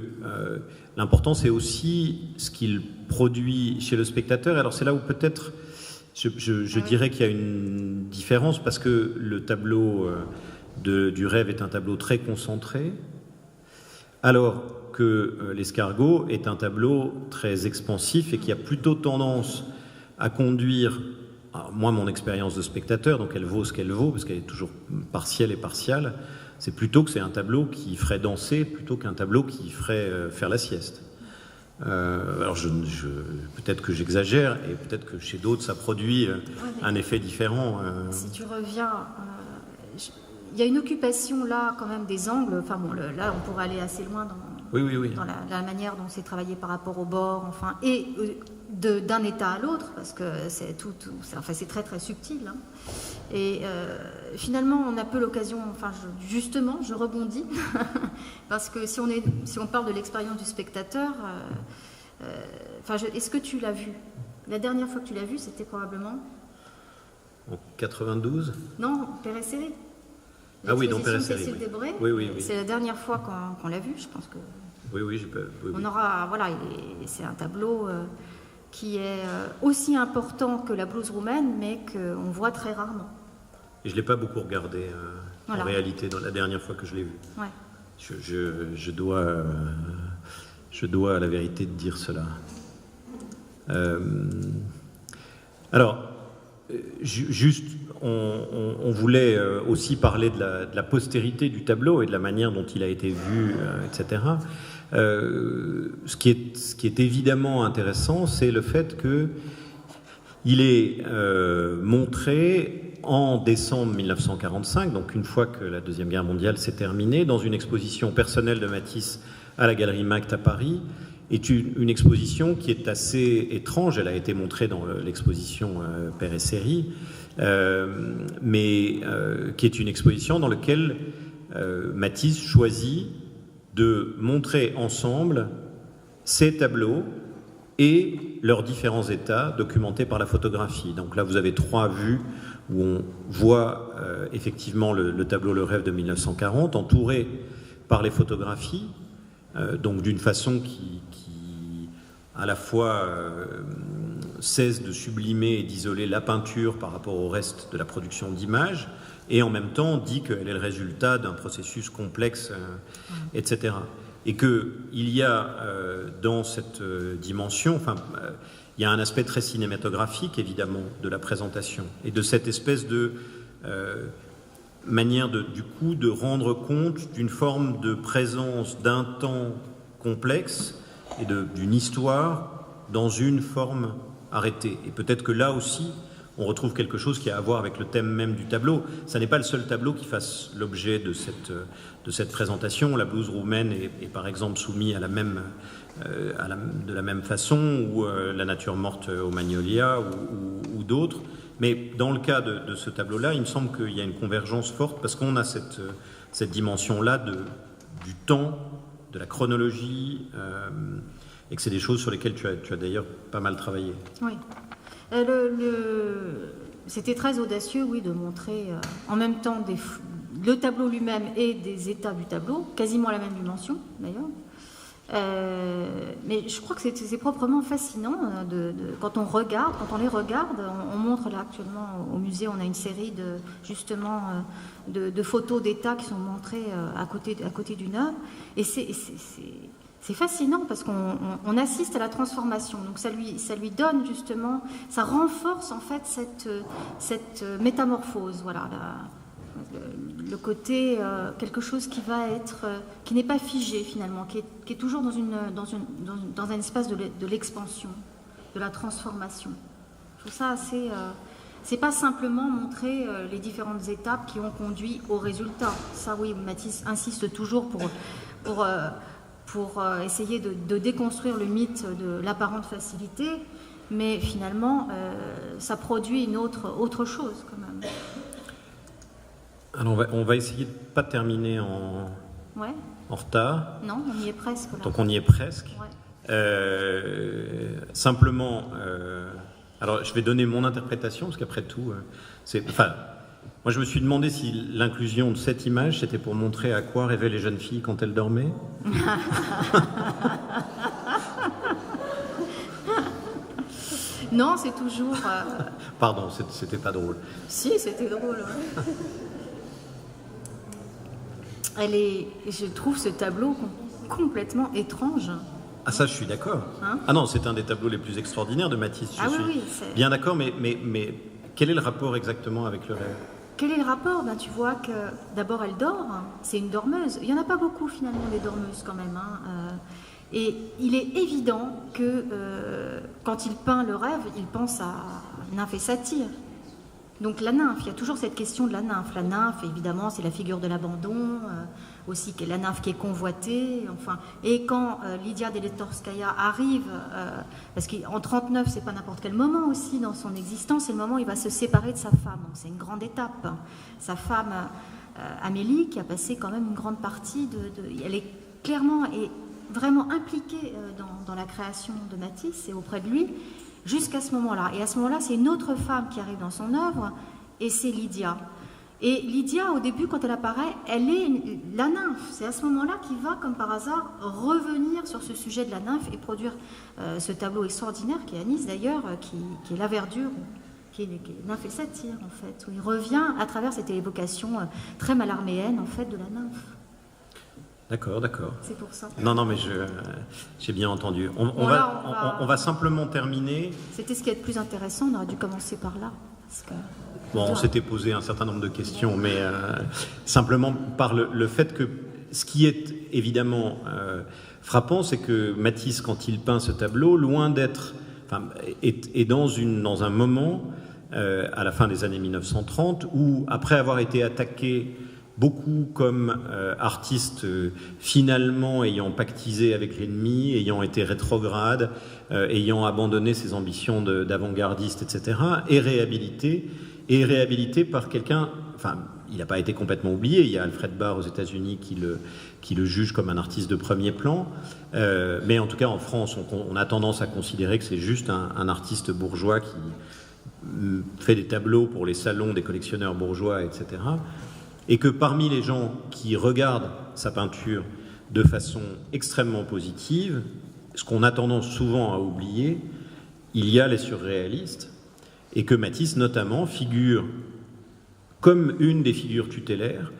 l'important, c'est aussi ce qu'il produit chez le spectateur. Alors c'est là où peut-être, je dirais qu'il y a une différence, parce que le tableau du rêve est un tableau très concentré, alors que l'escargot est un tableau très expansif et qui a plutôt tendance à conduire... Alors, moi, mon expérience de spectateur, donc elle vaut ce qu'elle vaut, parce qu'elle est toujours partielle et partiale, c'est plutôt que c'est un tableau qui ferait danser plutôt qu'un tableau qui ferait faire la sieste. Alors peut-être que j'exagère, et peut-être que chez d'autres ça produit un effet différent. Si tu reviens, il y a une occupation là quand même des angles. Enfin bon, là on pourrait aller assez loin dans la manière dont c'est travaillé par rapport au bord, enfin, et d'un état à l'autre, parce que c'est c'est très très subtil. Hein. Et finalement, on a peu l'occasion, enfin, justement, je rebondis, parce que si on parle de l'expérience du spectateur, est-ce que tu l'as vu ? La dernière fois que tu l'as vu, c'était probablement... En 92 ? Non, Père et Série. Ah oui, donc Père et Série. Oui. C'est la dernière fois qu'on l'a vu, je pense que... Oui. On aura, voilà, c'est un tableau qui est aussi important que la blouse roumaine, mais qu'on voit très rarement. Et je ne l'ai pas beaucoup regardé, en réalité, dans la dernière fois que je l'ai vu. Ouais. Je dois Je dois à la vérité de dire cela. Alors, juste, on voulait aussi parler de la postérité du tableau et de la manière dont il a été vu, etc. Ce qui est évidemment intéressant, c'est le fait qu'il est montré en décembre 1945, donc une fois que la Deuxième Guerre mondiale s'est terminée, dans une exposition personnelle de Matisse à la Galerie Magd à Paris, est une exposition qui est assez étrange. Elle a été montrée dans l'exposition Père et Série, mais qui est une exposition dans laquelle Matisse choisit de montrer ensemble ces tableaux et leurs différents états documentés par la photographie. Donc là, vous avez 3 vues où on voit effectivement le tableau Le Rêve de 1940, entouré par les photographies, donc d'une façon qui à la fois cesse de sublimer et d'isoler la peinture par rapport au reste de la production d'images, et en même temps dit qu'elle est le résultat d'un processus complexe, etc. Et qu'il y a dans cette dimension, il y a un aspect très cinématographique, évidemment, de la présentation, et de cette espèce de manière, du coup, de rendre compte d'une forme de présence d'un temps complexe et d'une histoire dans une forme arrêtée. Et peut-être que là aussi, on retrouve quelque chose qui a à voir avec le thème même du tableau. Ça n'est pas le seul tableau qui fasse l'objet de cette présentation. La blouse roumaine est par exemple soumise à de la même façon, ou La nature morte au Magnolia, ou d'autres. Mais dans le cas de ce tableau-là, il me semble qu'il y a une convergence forte, parce qu'on a cette dimension-là du temps, de la chronologie, et que c'est des choses sur lesquelles tu as d'ailleurs pas mal travaillé. Oui. C'était très audacieux, oui, de montrer en même temps le tableau lui-même et des états du tableau, quasiment à la même dimension d'ailleurs. Mais je crois que c'est proprement fascinant quand on les regarde. On montre là actuellement au musée, on a une série de photos d'état qui sont montrées à côté d'une œuvre, et c'est fascinant parce qu'on assiste à la transformation. Donc ça lui donne justement, ça renforce en fait cette métamorphose. Voilà, le côté quelque chose qui n'est pas figé finalement, qui est toujours dans un espace de l'expansion, de la transformation. Je trouve ça assez. C'est pas simplement montrer les différentes étapes qui ont conduit au résultat. Ça, oui, Matisse insiste toujours pour essayer de déconstruire le mythe de l'apparente facilité, mais finalement, ça produit une autre chose quand même. Alors on va essayer de ne pas terminer en retard. Non, on y est presque. Là. Donc on y est presque. Ouais. Simplement, alors je vais donner mon interprétation, parce qu'après tout, moi je me suis demandé si l'inclusion de cette image, c'était pour montrer à quoi rêvaient les jeunes filles quand elles dormaient. Non, c'est toujours... Pardon, c'était pas drôle. Si, c'était drôle. Ouais. Je trouve ce tableau complètement étrange. Ah ça, je suis d'accord. Ah non, c'est un des tableaux les plus extraordinaires de Matisse. Je suis bien d'accord, mais quel est le rapport exactement avec le rêve ? Quel est le rapport ? Tu vois que d'abord elle dort, c'est une dormeuse. Il n'y en a pas beaucoup finalement des dormeuses quand même. Et il est évident que quand il peint le rêve, il pense à nymphe et satyre. Donc la nymphe, il y a toujours cette question de la nymphe. La nymphe, évidemment, c'est la figure de l'abandon, aussi la nymphe qui est convoitée. Enfin, et quand Lydia Deletorskaya arrive, parce qu'en 1939, c'est pas n'importe quel moment aussi dans son existence, c'est le moment où il va se séparer de sa femme. Donc, c'est une grande étape. Sa femme Amélie, qui a passé quand même une grande partie elle est clairement et vraiment impliquée dans la création de Matisse et auprès de lui. Jusqu'à ce moment-là. Et à ce moment-là, c'est une autre femme qui arrive dans son œuvre, et c'est Lydia. Et Lydia, au début, quand elle apparaît, elle est la nymphe. C'est à ce moment-là qu'il va, comme par hasard, revenir sur ce sujet de la nymphe et produire ce tableau extraordinaire qui est à Nice, d'ailleurs, qui est La Verdure, qui est nymphe et satyre, en fait, où il revient à travers cette évocation très mallarméenne, en fait, de la nymphe. D'accord. C'est pour ça. Non, mais j'ai bien entendu. On va simplement terminer. C'était ce qui est le plus intéressant, on aurait dû commencer par là. Parce que... Bon, on s'était posé un certain nombre de questions, mais simplement par le fait que ce qui est évidemment frappant, c'est que Matisse, quand il peint ce tableau, loin d'être, est dans un moment, à la fin des années 1930, où, après avoir été attaqué beaucoup comme artiste finalement ayant pactisé avec l'ennemi, ayant été rétrograde, ayant abandonné ses ambitions d'avant-gardiste, etc., est réhabilité par quelqu'un, il n'a pas été complètement oublié, il y a Alfred Barr aux États-Unis qui le juge comme un artiste de premier plan, mais en tout cas en France, on a tendance à considérer que c'est juste un artiste bourgeois qui fait des tableaux pour les salons des collectionneurs bourgeois, etc., et que parmi les gens qui regardent sa peinture de façon extrêmement positive, ce qu'on a tendance souvent à oublier, il y a les surréalistes, et que Matisse notamment figure comme une des figures tutélaires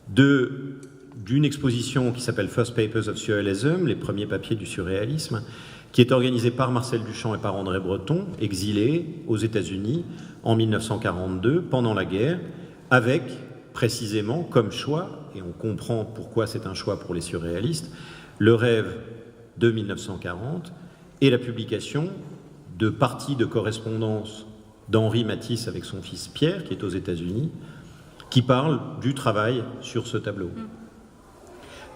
d'une exposition qui s'appelle First Papers of Surrealism, les premiers papiers du surréalisme, qui est organisée par Marcel Duchamp et par André Breton, exilés aux États-Unis en 1942, pendant la guerre, avec précisément comme choix, et on comprend pourquoi c'est un choix pour les surréalistes, le rêve de 1940 et la publication de parties de correspondance d'Henri Matisse avec son fils Pierre, qui est aux États-Unis, qui parle du travail sur ce tableau.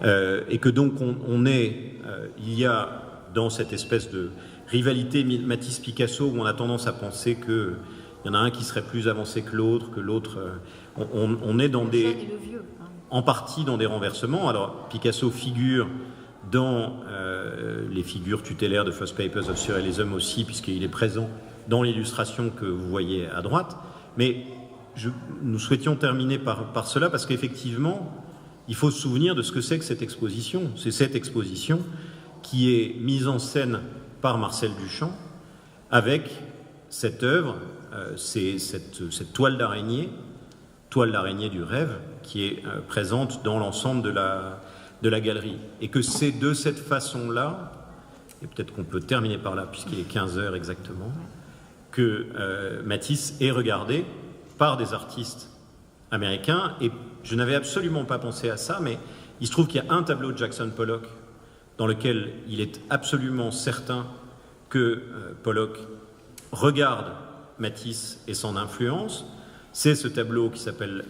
Et que donc il y a dans cette espèce de rivalité Matisse-Picasso où on a tendance à penser qu'il y en a un qui serait plus avancé que l'autre, on est en partie dans des renversements. Alors Picasso figure dans les figures tutélaires de First Papers of Surrealism aussi, puisqu'il est présent dans l'illustration que vous voyez à droite. Mais nous souhaitions terminer par cela, parce qu'effectivement, il faut se souvenir de ce que c'est que cette exposition. C'est cette exposition qui est mise en scène par Marcel Duchamp, avec cette œuvre, c'est cette toile d'araignée du rêve, qui est présente dans l'ensemble de la galerie. Et que c'est de cette façon-là, et peut-être qu'on peut terminer par là, puisqu'il est 15h exactement, que Matisse est regardé par des artistes américains. Et je n'avais absolument pas pensé à ça, mais il se trouve qu'il y a un tableau de Jackson Pollock dans lequel il est absolument certain que Pollock regarde Matisse et son influence. C'est ce tableau qui s'appelle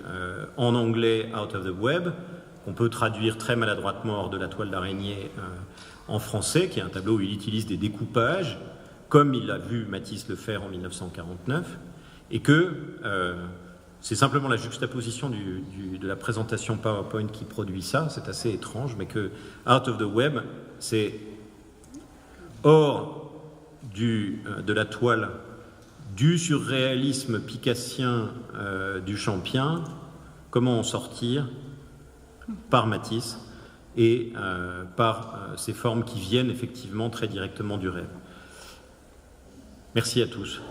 en anglais « Out of the Web », qu'on peut traduire très maladroitement hors de la toile d'araignée en français, qui est un tableau où il utilise des découpages, comme il a vu Matisse le faire en 1949, et que c'est simplement la juxtaposition de la présentation PowerPoint qui produit ça, c'est assez étrange, mais que « Out of the Web », c'est hors de la toile du surréalisme picassien du Champien, comment en sortir par Matisse et par ces formes qui viennent effectivement très directement du rêve. Merci à tous.